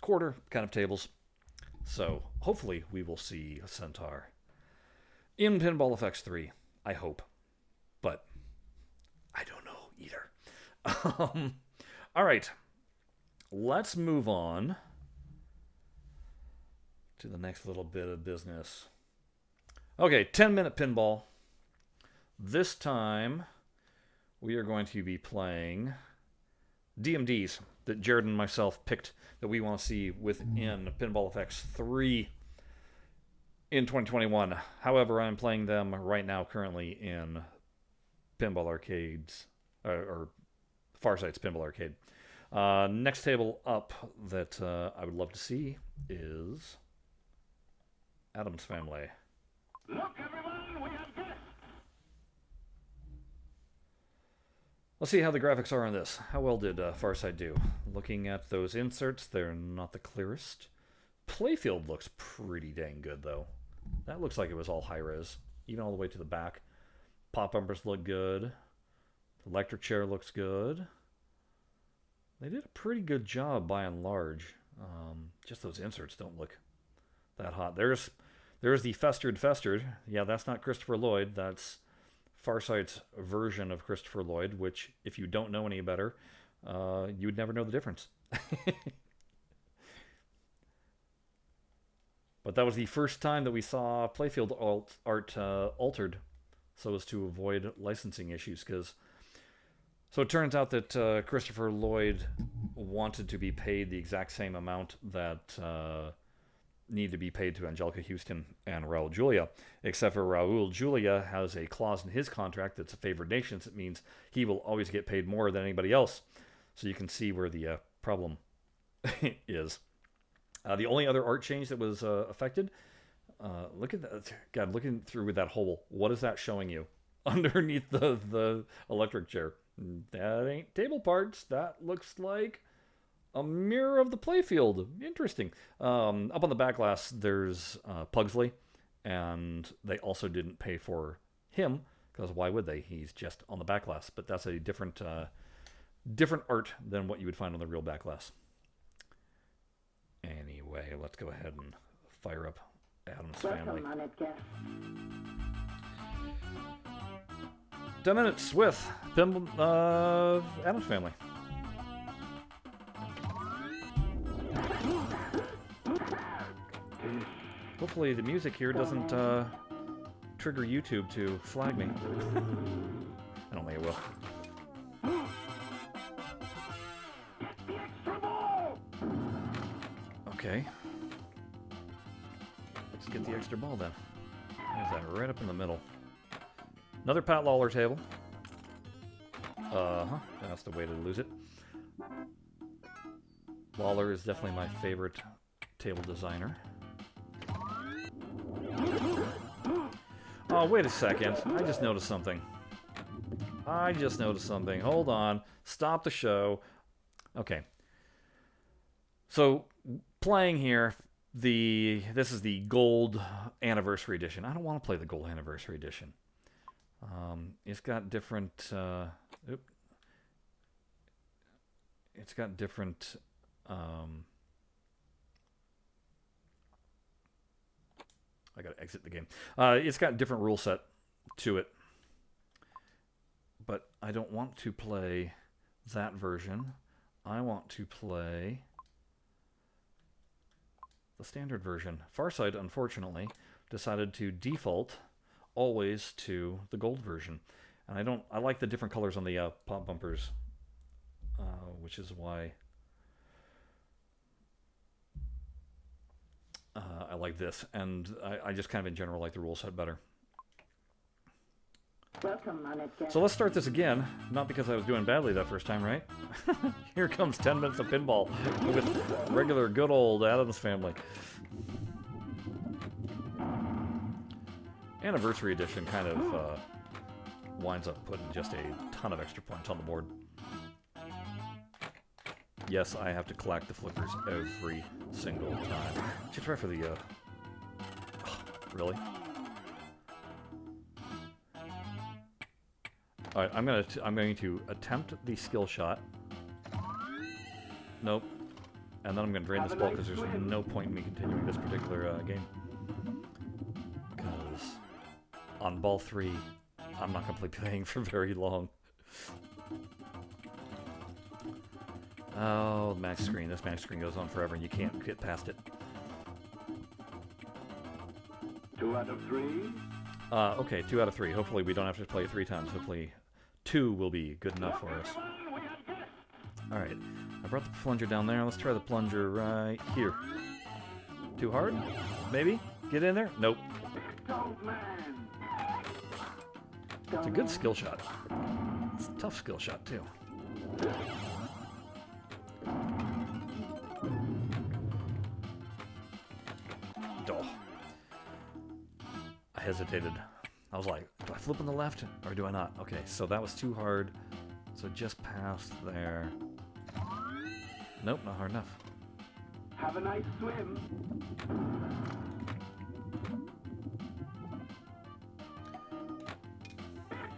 quarter kind of tables. So hopefully we will see a Centaur in Pinball Effects 3, I hope. But I don't know either. All right. Let's move on to the next little bit of business. Okay, 10-minute pinball. This time, we are going to be playing DMDs that Jared and myself picked that we want to see within Pinball Effects 3 in 2021. However, I'm playing them right now currently in Pinball Arcade's, or Farsight's Pinball Arcade. Next table up that I would love to see is Addams Family. Look, everyone, we have guests. Let's see how the graphics are on this. How well did Farsight do? Looking at those inserts, they're not the clearest. Playfield looks pretty dang good, though. That looks like it was all high-res, even all the way to the back. Pop bumpers look good. The electric chair looks good. They did a pretty good job, by and large. Just those inserts don't look that hot. There's the Festered. Yeah, that's not Christopher Lloyd. That's Farsight's version of Christopher Lloyd, which, if you don't know any better, you would never know the difference. But that was the first time that we saw playfield art altered so as to avoid licensing issues. So it turns out that Christopher Lloyd wanted to be paid the exact same amount that needed to be paid to Angelica Houston and Raul Julia, except for Raul Julia has a clause in his contract that's a favored nation. So it means he will always get paid more than anybody else. So you can see where the problem is. The only other art change that was affected, look at that. God, looking through that hole, what is that showing you underneath the electric chair? That ain't table parts. That looks like a mirror of the playfield. Interesting. Up on the back glass, there's Pugsley, and they also didn't pay for him, because why would they? He's just on the back glass. But that's a different art than what you would find on the real back glass. Anyway, let's go ahead and fire up Addams Family. 10 minutes with Addams Family. Hopefully the music here doesn't trigger YouTube to flag me. I don't think it will. Okay. Let's get the extra ball then. There's that right up in the middle. Another Pat Lawler table. That's the way to lose it. Lawler is definitely my favorite table designer. Oh, wait a second. I just noticed something. Hold on. Stop the show. Okay. So, playing here, this is the gold anniversary edition. I don't want to play the gold anniversary edition. It's got different. It's got different. I gotta exit the game. It's got different rule set to it, but I don't want to play that version. I want to play the standard version. Farsight, unfortunately, decided to default always to the gold version, and I like the different colors on the pop bumpers, which is why I like this, and I just kind of in general like the rule set better. So let's start this again, not because I was doing badly that first time, right? Here comes 10 minutes of pinball with regular good old Addams Family. Anniversary edition kind of winds up putting just a ton of extra points on the board. Yes, I have to collect the flippers every single time. Should try for the, really? Alright, I'm going to attempt the skill shot. Nope. And then I'm going to drain this ball because there's no point in me continuing this particular game. Because on ball 3, I'm not going to be playing for very long. Oh, max screen. This max screen goes on forever and you can't get past it. 2 out of 3. Okay, 2 out of 3. Hopefully we don't have to play it 3 times. Hopefully 2 will be good enough for us. Alright, I brought the plunger down there. Let's try the plunger right here. Too hard? Maybe? Get in there? Nope. It's a good skill shot. It's a tough skill shot, too. Oh. I hesitated. I was like, do I flip on the left or do I not? Okay, so that was too hard. So just past there. Nope, not hard enough. Have a nice swim.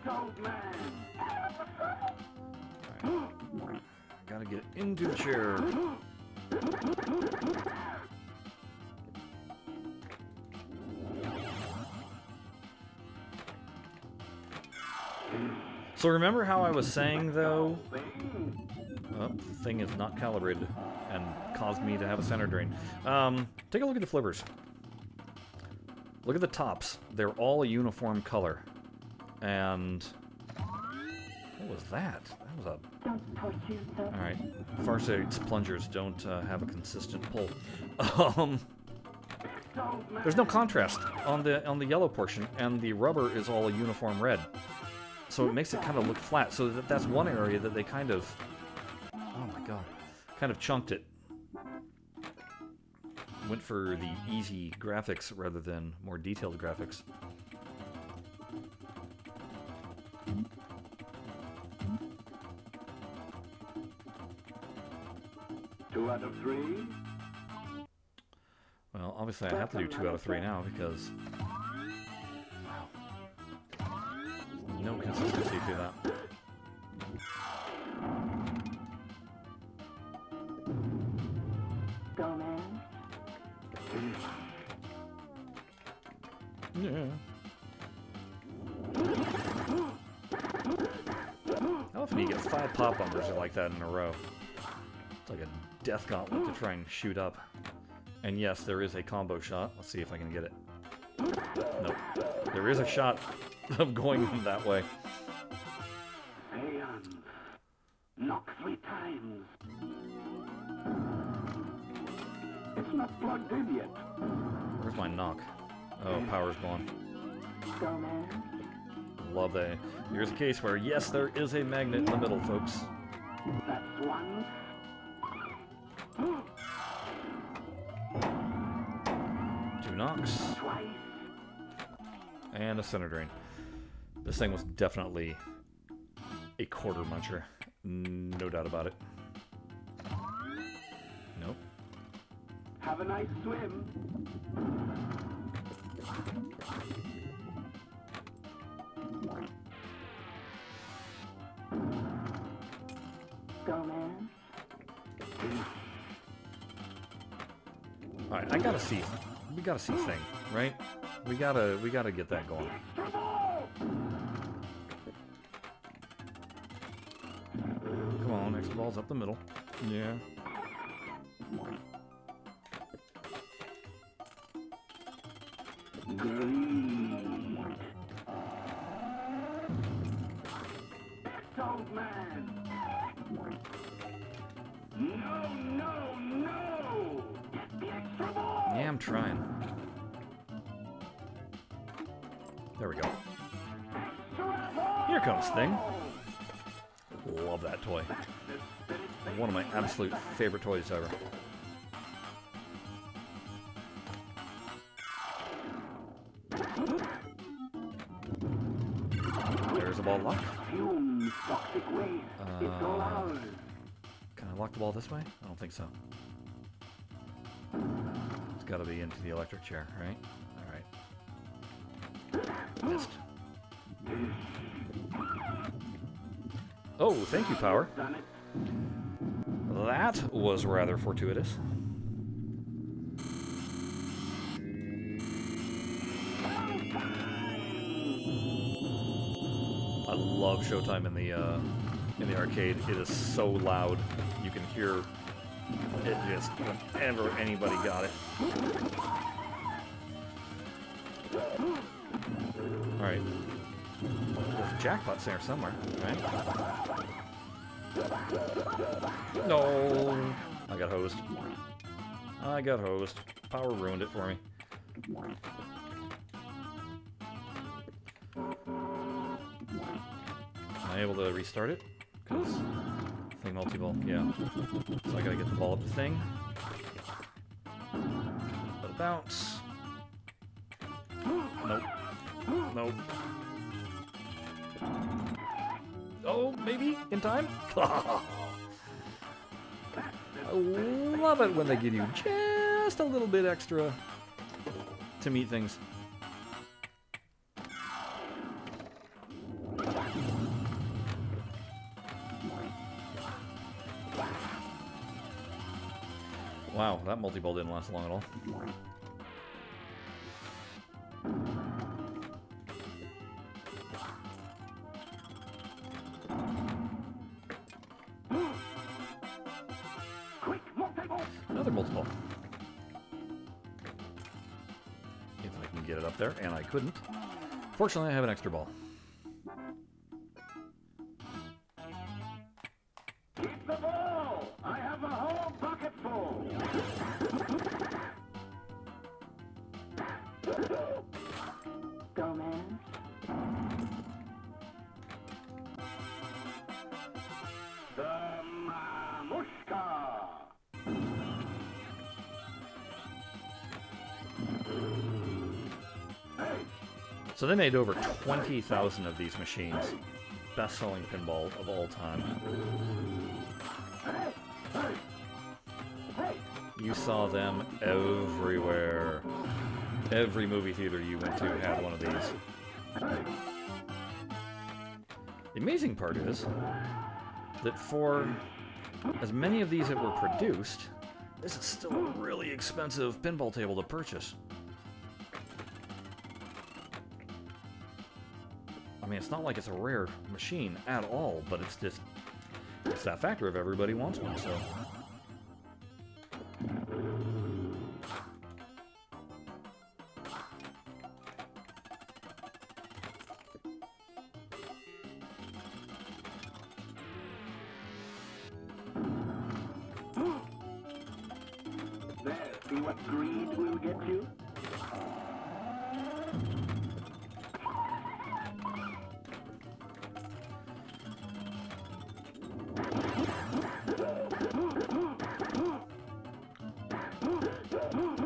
Old man. Alright. Gotta get into the chair. So remember how I was saying, though, oh, the thing is not calibrated and caused me to have a center drain. Take a look at the flippers. Look at the tops. They're all a uniform color. And what was that? That was a... Don't push yourself. Alright. Farsight's plungers don't have a consistent pull. There's no contrast on the yellow portion, and the rubber is all a uniform red. So it makes it kind of look flat. So that's one area that they kind of... Oh my god. Kind of chunked it. Went for the easy graphics rather than more detailed graphics. Two out of three. Well, obviously I have to do 2 out of 3 now because... Wow. No consistency to that. Go, man. Yeah. How often do you get 5 pop bumpers like that in a row? It's like a death gauntlet to try and shoot up. And yes, there is a combo shot. Let's see if I can get it. Nope. There is a shot of going that way. Hands. Knock 3 times. It's not plugged in yet. Where's my knock? Oh, power's gone. Go, man. Love that. Here's a case where, yes, there is a magnet in the middle, folks. That's one. 2 knocks. Twice. And a center drain. This thing was definitely a quarter muncher. No doubt about it. Nope. Have a nice swim. Go, man. Alright, I gotta see. We gotta see thing, right? We gotta get that going. Come on, extra ball's up the middle. Yeah. Old man. No, no, no! Get the extra ball! Yeah, I'm trying. There we go. Here comes Thing. Love that toy. One of my absolute favorite toys ever. There's a ball lock. Fumes, toxic waste. It's all ours. Can I lock the ball this way? I don't think so. It's got to be into the electric chair, right? Alright. Missed. Oh, thank you, Power. Done it. That was rather fortuitous. I love Showtime in the arcade. It is so loud. You can hear it just whenever anybody got it. Alright. There's jackpots there somewhere, right? No! I got hosed. I got hosed. Power ruined it for me. Am I able to restart it? Because thing multi-ball, yeah. So I gotta get the ball up the thing. Let it bounce. Nope. Nope. Oh, maybe in time? I love it when they give you just a little bit extra to meet things. Wow, that multi-ball didn't last long at all. Another multi-ball. If I can get it up there, and I couldn't. Fortunately, I have an extra ball. Keep the ball! I have a whole bucket full! Go, man. The Mamushka! So they made over 20,000 of these machines. Best-selling pinball of all time. You saw them everywhere. Every movie theater you went to had one of these. The amazing part is that for as many of these that were produced, this is still a really expensive pinball table to purchase. I mean, it's not like it's a rare machine at all, but it's just, it's that factor of everybody wants one, so. There, see what greed will get you?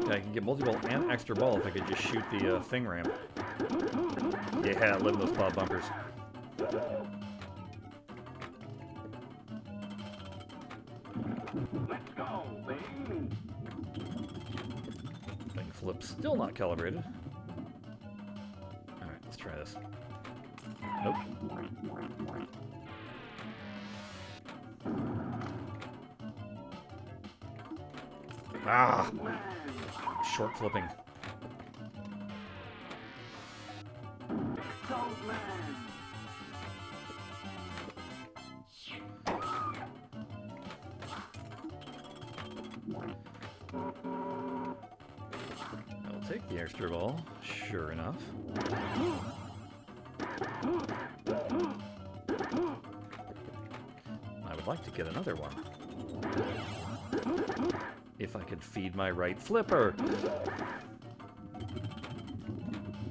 I can get multi-ball and extra ball if I could just shoot the thing ramp. Yeah, live in those pod bumpers. Let's go, baby! Thing flip still not calibrated. Alright, let's try this. Nope. Ah! Short flipping. Gold man! I'll take the extra ball, sure enough. I would like to get another one. If I could feed my right flipper.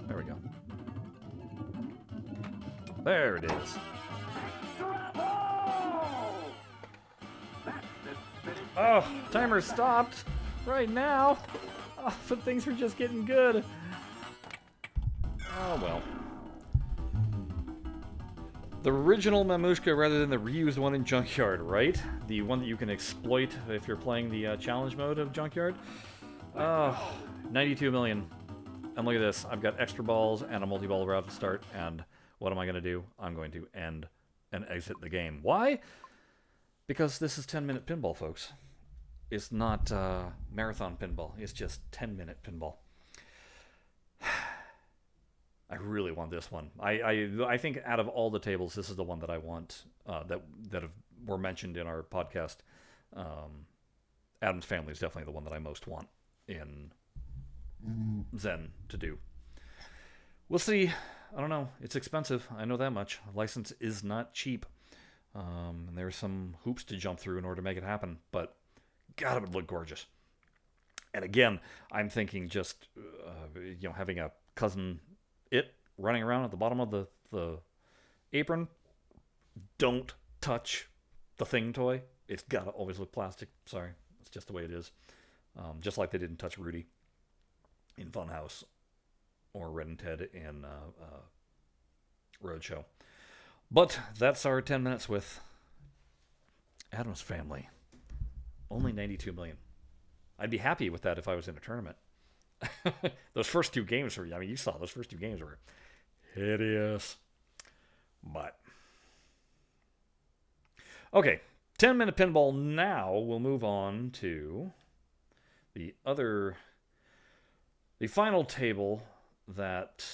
There we go. There it is. Oh, timer stopped right now. Oh, but things were just getting good. Oh well. The original Mamushka rather than the reused one in Junkyard, right? The one that you can exploit if you're playing the challenge mode of Junkyard. Oh, 92 million. And look at this. I've got extra balls and a multi-ball route to start. And what am I going to do? I'm going to end and exit the game. Why? Because this is 10-minute pinball, folks. It's not marathon pinball. It's just 10-minute pinball. I really want this one. I think out of all the tables, this is the one that I want that were mentioned in our podcast. Addams Family is definitely the one that I most want in Zen to do. We'll see. I don't know. It's expensive. I know that much. A license is not cheap. And there's some hoops to jump through in order to make it happen. But God, it would look gorgeous. And again, I'm thinking just having a cousin running around at the bottom of the apron. Don't touch the thing toy. It's got to always look plastic. Sorry. It's just the way it is. Just like they didn't touch Rudy in Funhouse or Red and Ted in Roadshow. But that's our 10 minutes with Addams Family. Only 92 million. I'd be happy with that if I was in a tournament. Those first two games were, I mean, you saw those first two games were hideous. But, okay, 10-minute pinball now. We'll move on to the final table that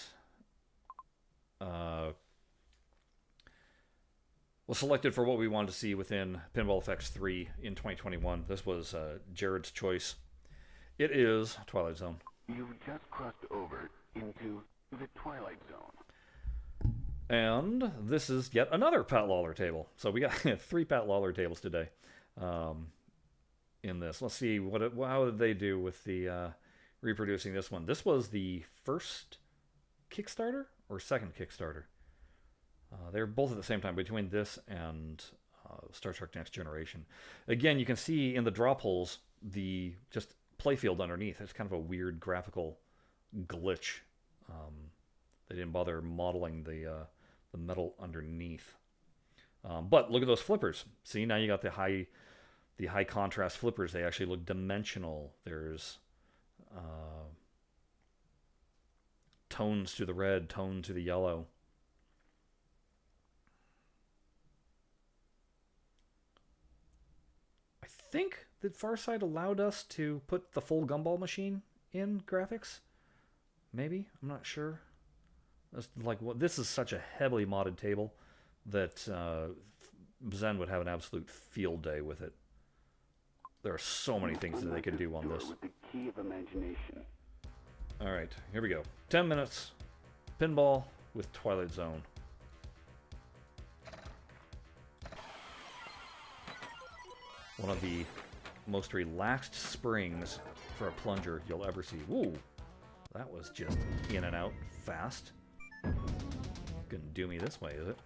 was selected for what we wanted to see within Pinball FX 3 in 2021. This was Jared's choice. It is Twilight Zone. You've just crossed over into the Twilight Zone. And this is yet another Pat Lawler table. So we got 3 Pat Lawler tables today in this. Let's see, how did they do with the reproducing this one? This was the first Kickstarter or second Kickstarter? They were both at the same time, between this and Star Trek Next Generation. Again, you can see in the drop holes the just playfield underneath. It's kind of a weird graphical glitch. They didn't bother modeling the metal underneath. But look at those flippers. See, now you got the high contrast flippers. They actually look dimensional. There's tones to the red, tone to the yellow. I think that Farsight allowed us to put the full gumball machine in graphics. Maybe, I'm not sure. This is such a heavily modded table that Zen would have an absolute field day with it. There are so many things that they could do on this. With the key of imagination. All right, here we go. 10 minutes, pinball with Twilight Zone. One of the most relaxed springs for a plunger you'll ever see. Woo! That was just in and out fast. Gonna do me this way, is it?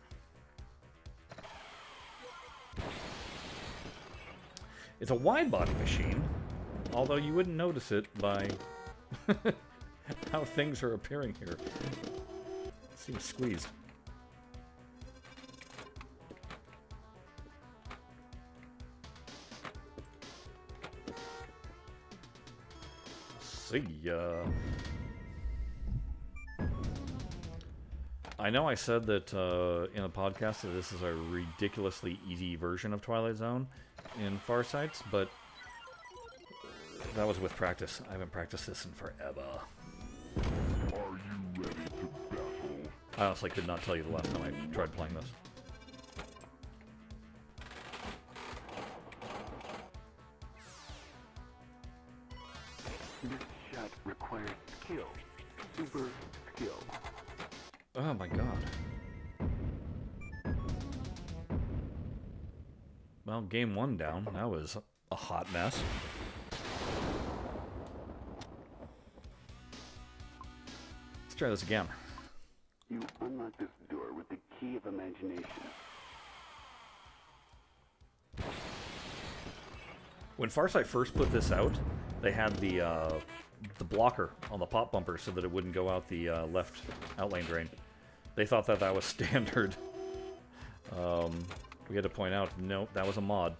It's a wide body machine, although you wouldn't notice it by how things are appearing here. It seems squeezed. See ya. I know I said that in a podcast that this is a ridiculously easy version of Twilight Zone in Farsight, but that was with practice. I haven't practiced this in forever. Are you ready to battle? I honestly could not tell you the last time I tried playing this. This shot requires skill. Super skill. Oh my god. Well, game 1 down. That was a hot mess. Let's try this again. You unlock this door with the key of imagination. When Farsight first put this out, they had the blocker on the pop bumper so that it wouldn't go out the left outlane drain. They thought that that was standard. We had to point out, no, that was a mod.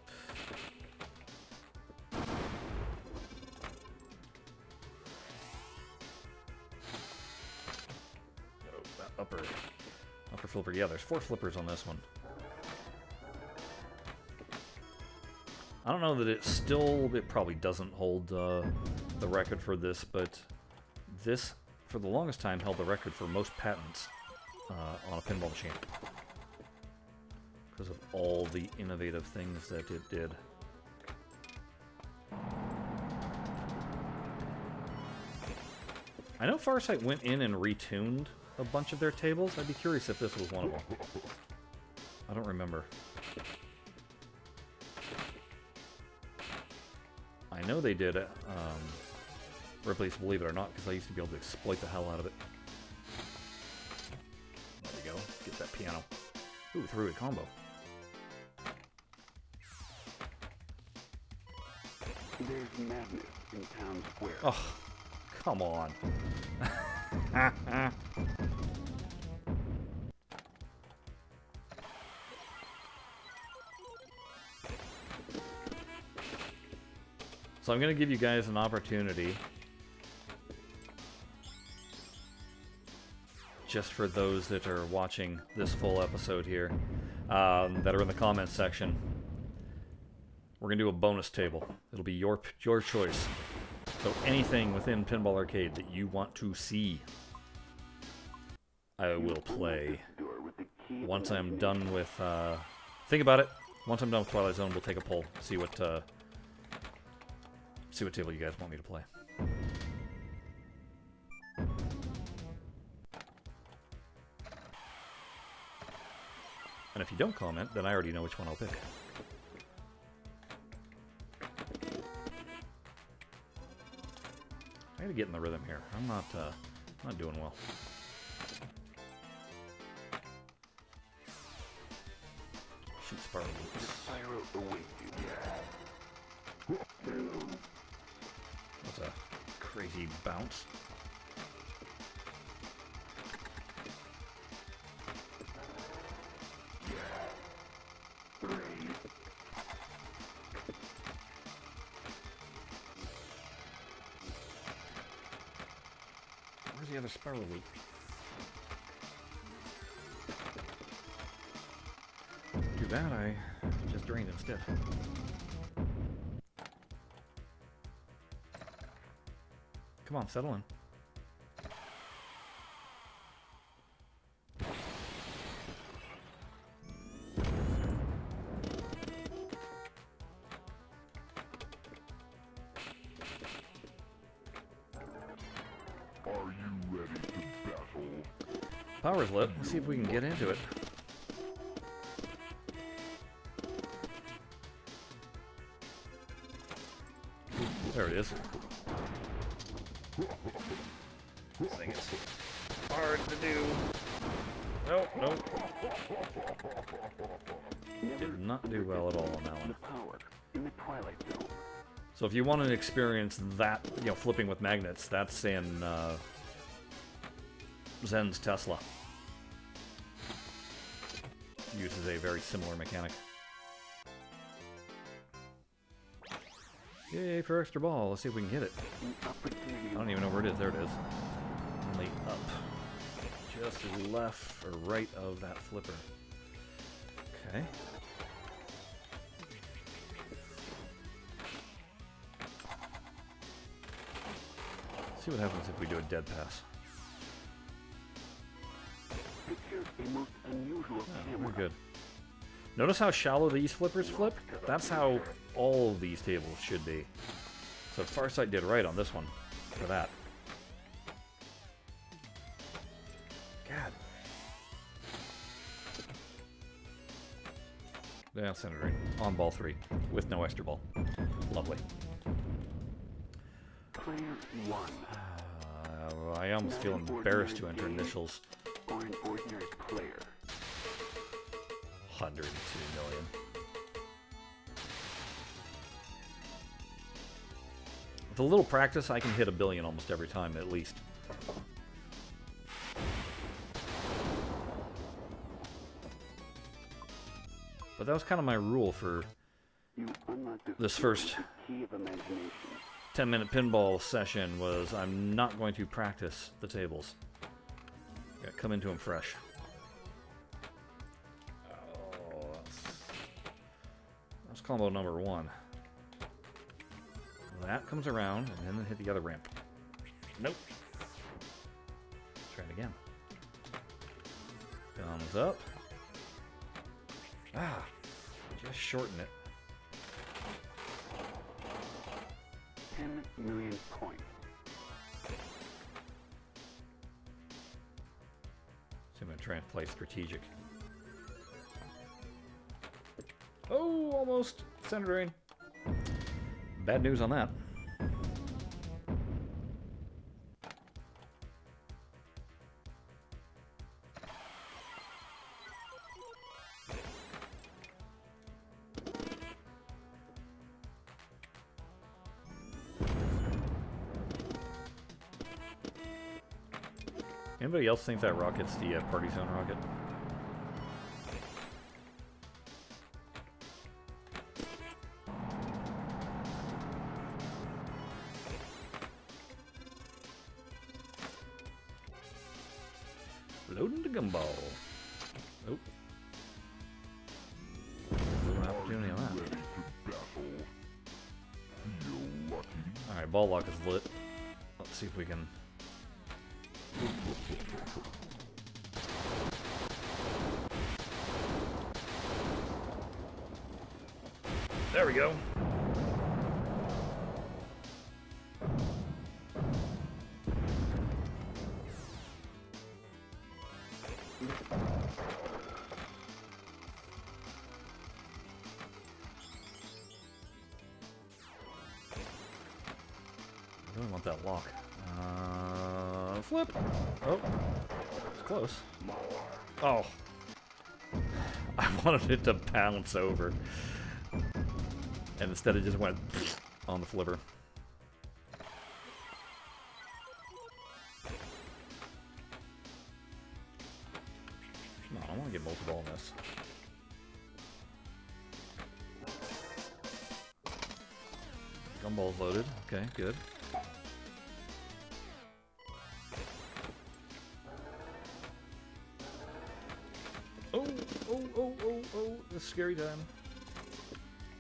Oh, that upper flipper. Yeah, there's 4 flippers on this one. I don't know that it probably doesn't hold the record for this, but this, for the longest time, held the record for most patents on a pinball machine. Because of all the innovative things that it did. I know Farsight went in and retuned a bunch of their tables. I'd be curious if this was one of them. I don't remember. I know they did Ripley's Believe It or Not, because I used to be able to exploit the hell out of it. There we go. Get that piano. Ooh, three-way combo. There's madness in town square. Oh, come on. So I'm going to give you guys an opportunity, just for those that are watching this full episode here, that are in the comments section. We're going to do a bonus table. It'll be your choice. So anything within Pinball Arcade that you want to see, I will play. Once I'm done with... think about it. Once I'm done with Twilight Zone, we'll take a poll. See what table you guys want me to play. And if you don't comment, then I already know which one I'll pick. I gotta get in the rhythm here. I'm not doing well. Shoot Sparrow Loops. That's a crazy bounce. Where's the other Sparrow Loop? Too bad I just drained instead. Come on, settle in. Are you ready to battle? Power's lit. Let's see if we can get into it. There it is. This thing is hard to do. Nope, nope. Did not do well at all on that one. Power in the Twilight Zone. So if you want to experience that, you know, flipping with magnets, that's in Zen's Tesla. Uses a very similar mechanic. Yay for extra ball. Let's see if we can hit it. I don't even know where it is. There it is. Only up. Just left or right of that flipper. Okay. See what happens if we do a dead pass. Picture a most unusual camera. We're good. Notice how shallow these flippers flip? That's how all of these tables should be. So Farsight did right on this one for that. God. Yeah, center drain. On ball 3 with no extra ball. Lovely. Player 1. I almost feel embarrassed to enter initials. Or an ordinary player. 102 million. With a little practice, I can hit a billion almost every time, at least. But that was kind of my rule for You unlock this first key of imagination. 10-minute pinball session was I'm not going to practice the tables. Gotta come into them fresh. Oh, that's combo number 1. That comes around and then hit the other ramp. Nope. Try it again. Comes up. Ah, just shorten it. 10 million points. So I'm going to try and play strategic. Oh, almost. Center drain. Bad news on that. Anybody else think that rocket's the Party Zone rocket? Pinball. Oh. An opportunity on that. Alright, ball lock is lit. Let's see if we can... There we go. I really want that lock. Flip! Oh, it's close. Oh. I wanted it to bounce over. And instead it just went on the flipper. Come on, I want to get multiple on this. Gumball's loaded. Okay, good. Oh, oh, oh, oh, oh, it's scary time.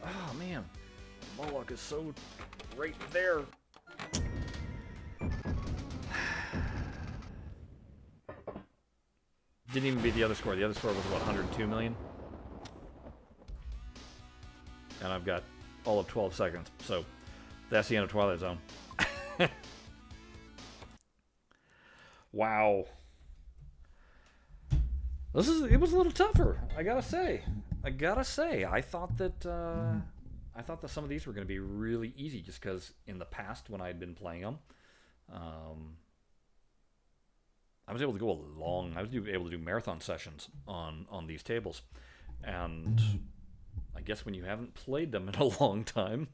Oh, man. Ball lock is so right there. Didn't even beat the other score. The other score was, what, 102 million? And I've got all of 12 seconds. So, that's the end of Twilight Zone. Wow. It was a little tougher, I gotta say. I thought that some of these were going to be really easy, just because in the past when I had been playing them, I was able to go I was able to do marathon sessions on these tables, and I guess when you haven't played them in a long time,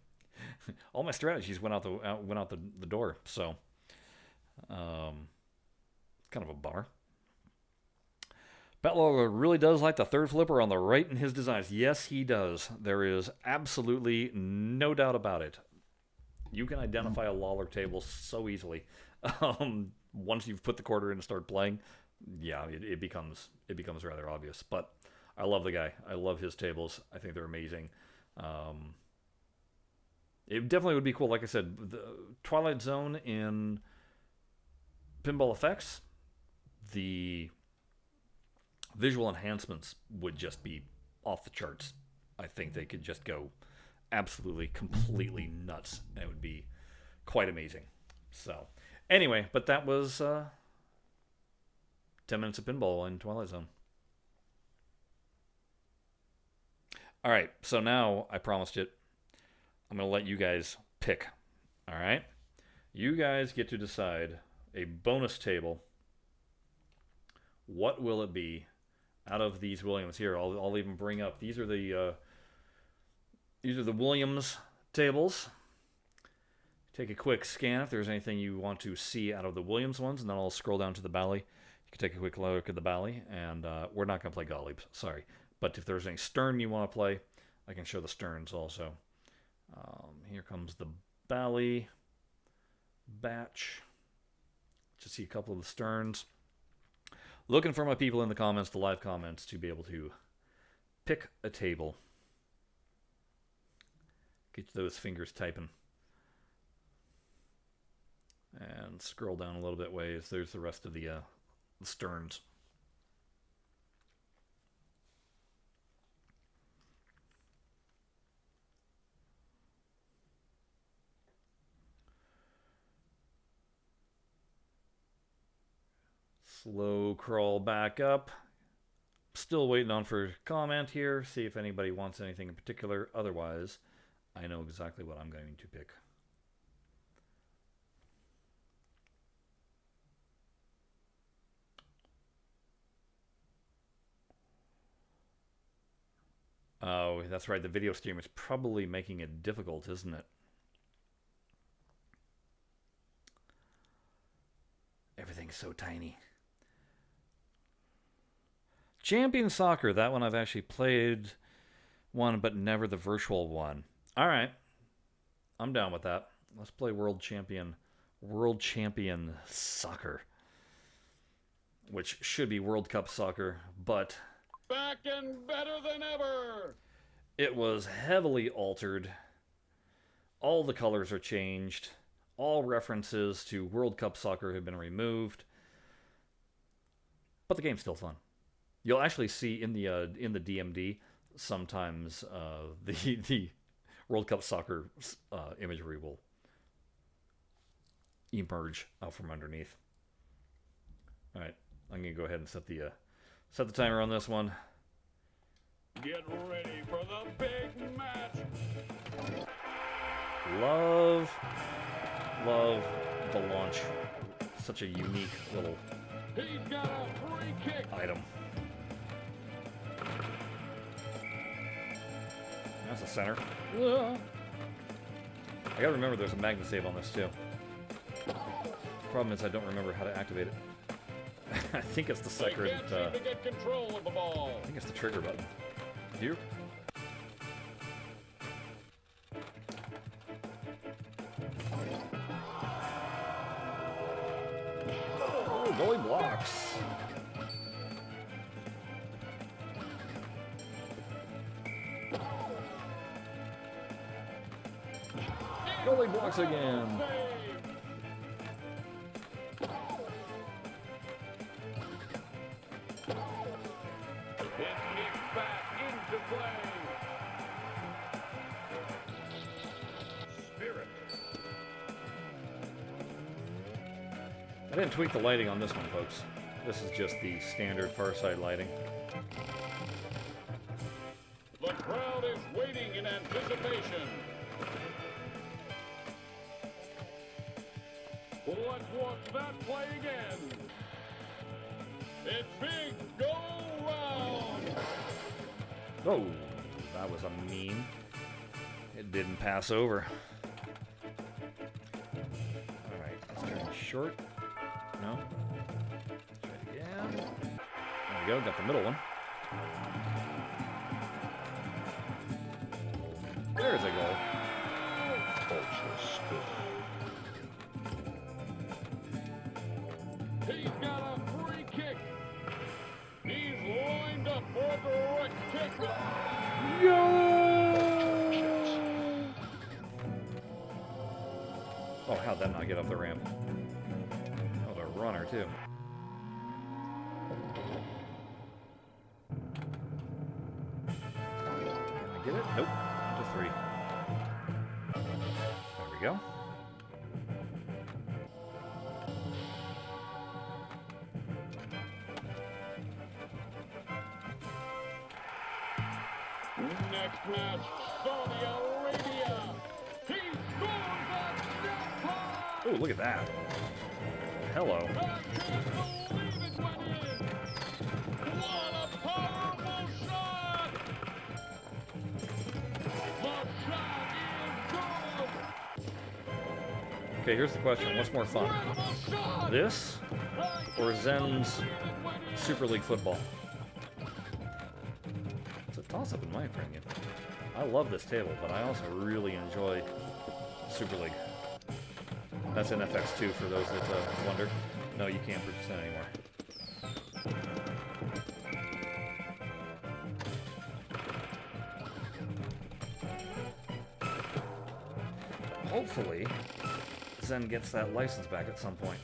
all my strategies went out the door. So, kind of a bummer. Batlogger really does like the third flipper on the right in his designs. Yes, he does. There is absolutely no doubt about it. You can identify a Lawler table so easily. Once you've put the quarter in and start playing, yeah, it becomes rather obvious. But I love the guy. I love his tables. I think they're amazing. It definitely would be cool. Like I said, the Twilight Zone in Pinball Effects, the visual enhancements would just be off the charts. I think they could just go absolutely, completely nuts, and it would be quite amazing. So, anyway, but that was 10 minutes of pinball in Twilight Zone. All right, so now I promised it. I'm going to let you guys pick. All right? You guys get to decide a bonus table. What will it be? Out of these Williams here, I'll even bring up. These are the Williams tables. Take a quick scan if there's anything you want to see out of the Williams ones, and then I'll scroll down to the Bally. You can take a quick look at the Bally, and we're not going to play Gottlieb's, sorry. But if there's any Stern you want to play, I can show the Sterns also. Here comes the Bally batch. Just see a couple of the Sterns. Looking for my people in the comments, the live comments, to be able to pick a table. Get those fingers typing. And scroll down a little bit ways. There's the rest of the Sterns. Slow crawl back up. Still waiting on for comment here. See if anybody wants anything in particular. Otherwise, I know exactly what I'm going to pick. Oh, that's right. The video stream is probably making it difficult, isn't it? Everything's so tiny. Champion Soccer, that one I've actually played one, but never the virtual one. All right, I'm down with that. Let's play World Champion Soccer. which should be World Cup Soccer, but Back and better than ever. it was heavily altered. All the colors are changed. All references to World Cup Soccer have been removed. But the game's still fun. You'll actually see in the DMD sometimes the World Cup Soccer imagery will emerge out from underneath. All right, I'm gonna go ahead and set the timer on this one. Get ready for the big match. Love the launch. Such a unique little He's got a free kick. item. That's the center. I gotta remember there's a magnet save on this too. Problem is I don't remember how to activate it. I think it's the They second. can't seem to get control of the ball. I think it's the trigger button. Here. Oh, goalie blocks. Goalie blocks again. Save. It's kicked back into play. Spirit. I didn't tweak the lighting on this one, folks. This is just the standard far side lighting. The crowd is waiting in anticipation. Let's watch that play again. It's big go round. Oh, that was a mean. It didn't pass over. Alright, let's turn short. No. Try it again. There we go, got the middle one. There's a goal. He's got a free kick. He's lined up for a direct kick. Oh, how'd that not get up the ramp? That was a runner, too. Can I get it? Nope. To 3. There we go. Next match, Saudi Arabia. He scores that jackpot. Oh, look at that. Hello. I can't believe it went in. What a powerful shot. The shot is good. Okay, here's the question. What's more fun? Incredible shot. This or Zen's Super League football? It's a toss-up in my opinion. I love this table, but I also really enjoy Super League. That's in FX2 for those that wonder. No, you can't purchase that anymore. Hopefully, Zen gets that license back at some point.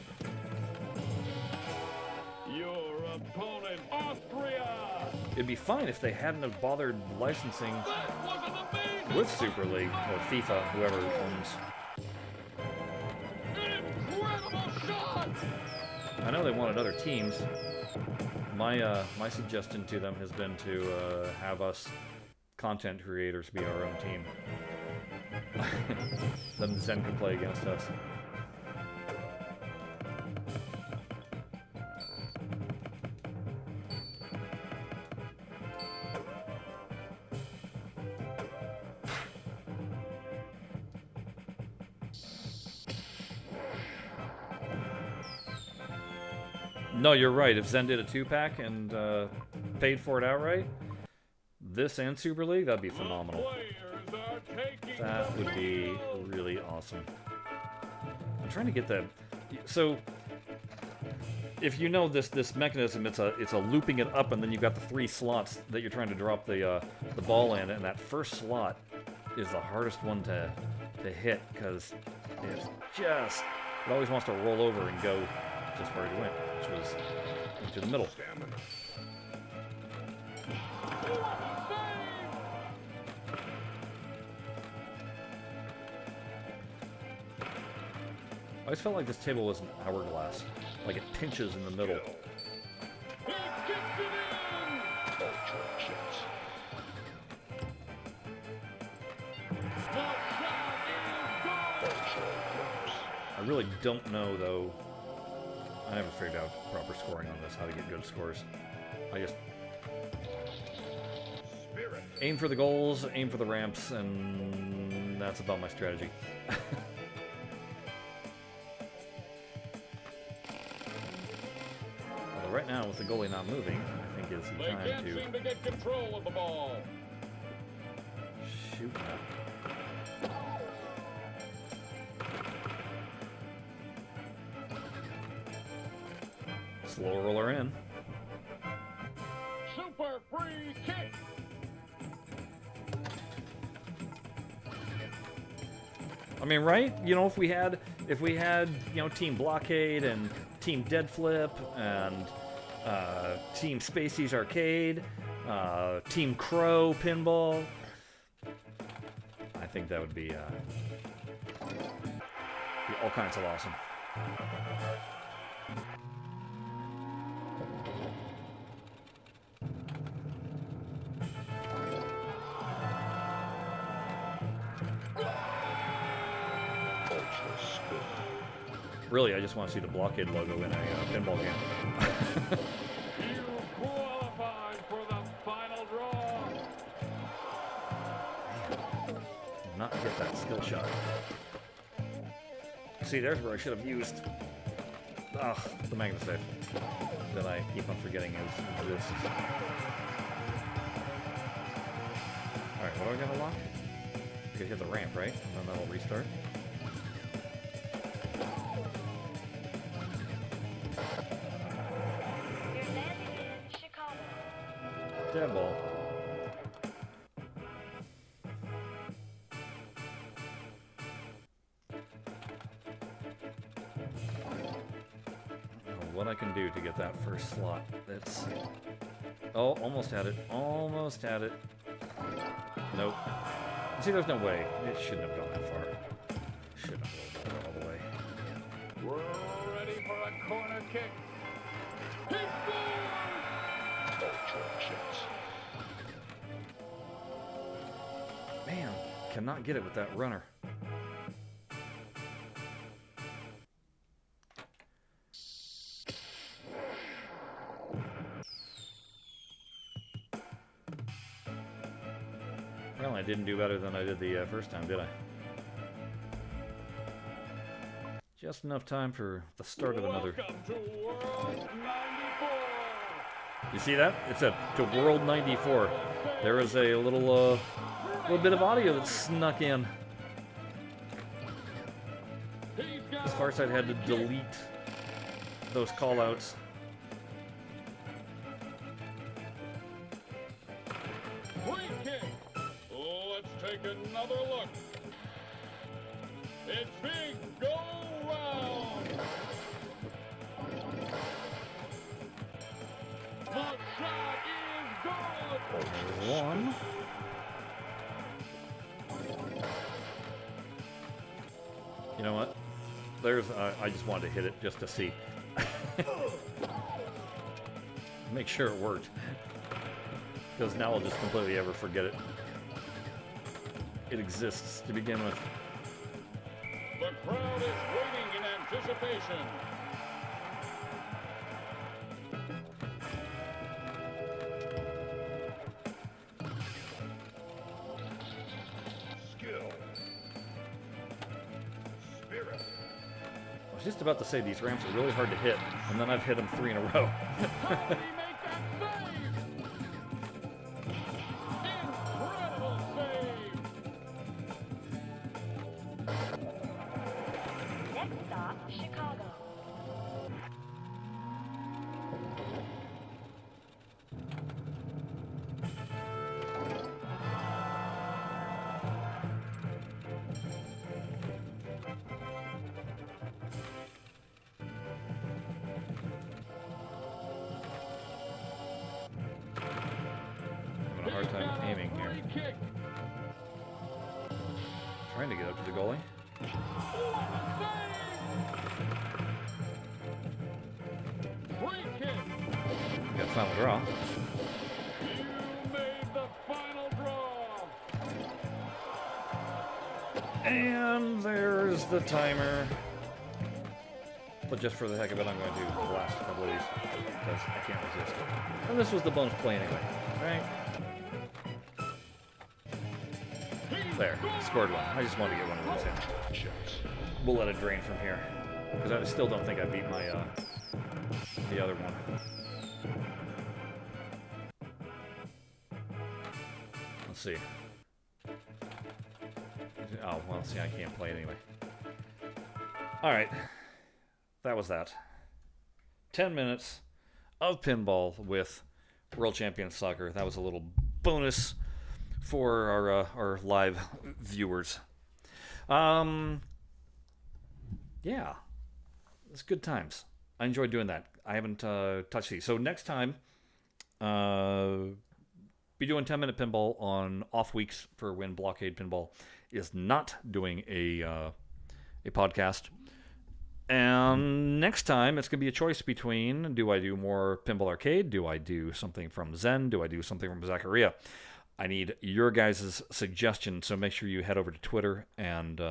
Your opponent, Austria. It'd be fine if they hadn't have bothered licensing That was an amazing with Super League or FIFA, whoever owns. incredible shot. I know they wanted other teams. My suggestion to them has been to have us content creators be our own team. Then Zen can play against us. No, you're right. If Zen did a 2-pack and paid for it outright, this and Super League, that'd be phenomenal. Players are taking That the would be field. really awesome. I'm trying to get that. So, if you know this mechanism, it's a looping it up, and then you've got the 3 slots that you're trying to drop the ball in, and that first slot is the hardest one to hit because it always wants to roll over and go just where it went, which was into the middle. I always felt like this table was an hourglass, like it pinches in the middle. I really don't know, though. I never figured out proper scoring on this, how to get good scores. I just aim for the goals, aim for the ramps, and that's about my strategy. Although right now, with the goalie not moving, I think is the time They can't seem to get control of the ball. shoot that. Slow roller in. Super free kick. I mean, right? You know, if we had, you know, Team BlahCade and Team Dead Flip and Team Spacey's Arcade, Team Crow Pinball, I think that would be all kinds of awesome. Really, I just want to see the BlahCade logo in a pinball game. You qualified for the final draw. Not get that skill shot. See, there's where I should have used the magnesafe that I keep on forgetting is this. Alright, what do I gotta lock? I gotta hit the ramp, right? And then that'll restart. You're landing in Chicago. Dead ball. What I can do to get that first slot. That's... Oh, almost had it. Almost had it. Nope. See, there's no way. It shouldn't have gone that far. Shouldn't have rolled that all the way. We're ready for a corner kick. He scores! Man, cannot get it with that runner. Well, I didn't do better than I did the first time, did I? Just enough time for the start of another. Welcome to World 94. You see that? It said to World 94. There was a little bit of audio that snuck in. He's got As far as I had to delete those callouts. free kick. Let's take another look. It's big go round. The shot is good. There's one. You know what? There's. I just wanted to hit it just to see. Make sure it worked. Because now I'll just completely ever forget it. It exists to begin with. The crowd is waiting in anticipation. Skill. Spirit. I was just about to say these ramps are really hard to hit, and then I've hit them 3 in a row. How did he make that save? Incredible save. Next stop, Chicago. Free kick. Trying to get up to the goalie. What a save! Free kick. Got final draw. You made the final draw. And there's the timer. But just for the heck of it, I'm going to blast a couple of these because I can't resist. And this was the bonus play anyway, right? There, scored one. I just wanted to get one of those in. We'll let it drain from here because I still don't think I beat my the other one. Let's see. Oh, well, see, I can't play it anyway. All right. That was that. 10 minutes of pinball with World Champion Soccer. That was a little bonus for our live viewers. Yeah. It's good times. I enjoyed doing that. I haven't touched these. So next time, be doing 10-minute pinball on off weeks for when BlahCade Pinball is not doing a podcast. And next time, it's going to be a choice between, do I do more Pinball Arcade? Do I do something from Zen? Do I do something from Zachariah? I need your guys' suggestions, so make sure you head over to Twitter and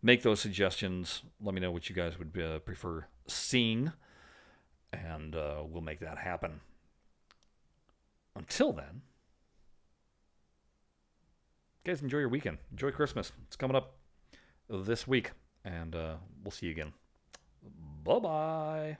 make those suggestions. Let me know what you guys would prefer seeing, and we'll make that happen. Until then, guys, enjoy your weekend. Enjoy Christmas. It's coming up this week, and we'll see you again. Bye-bye.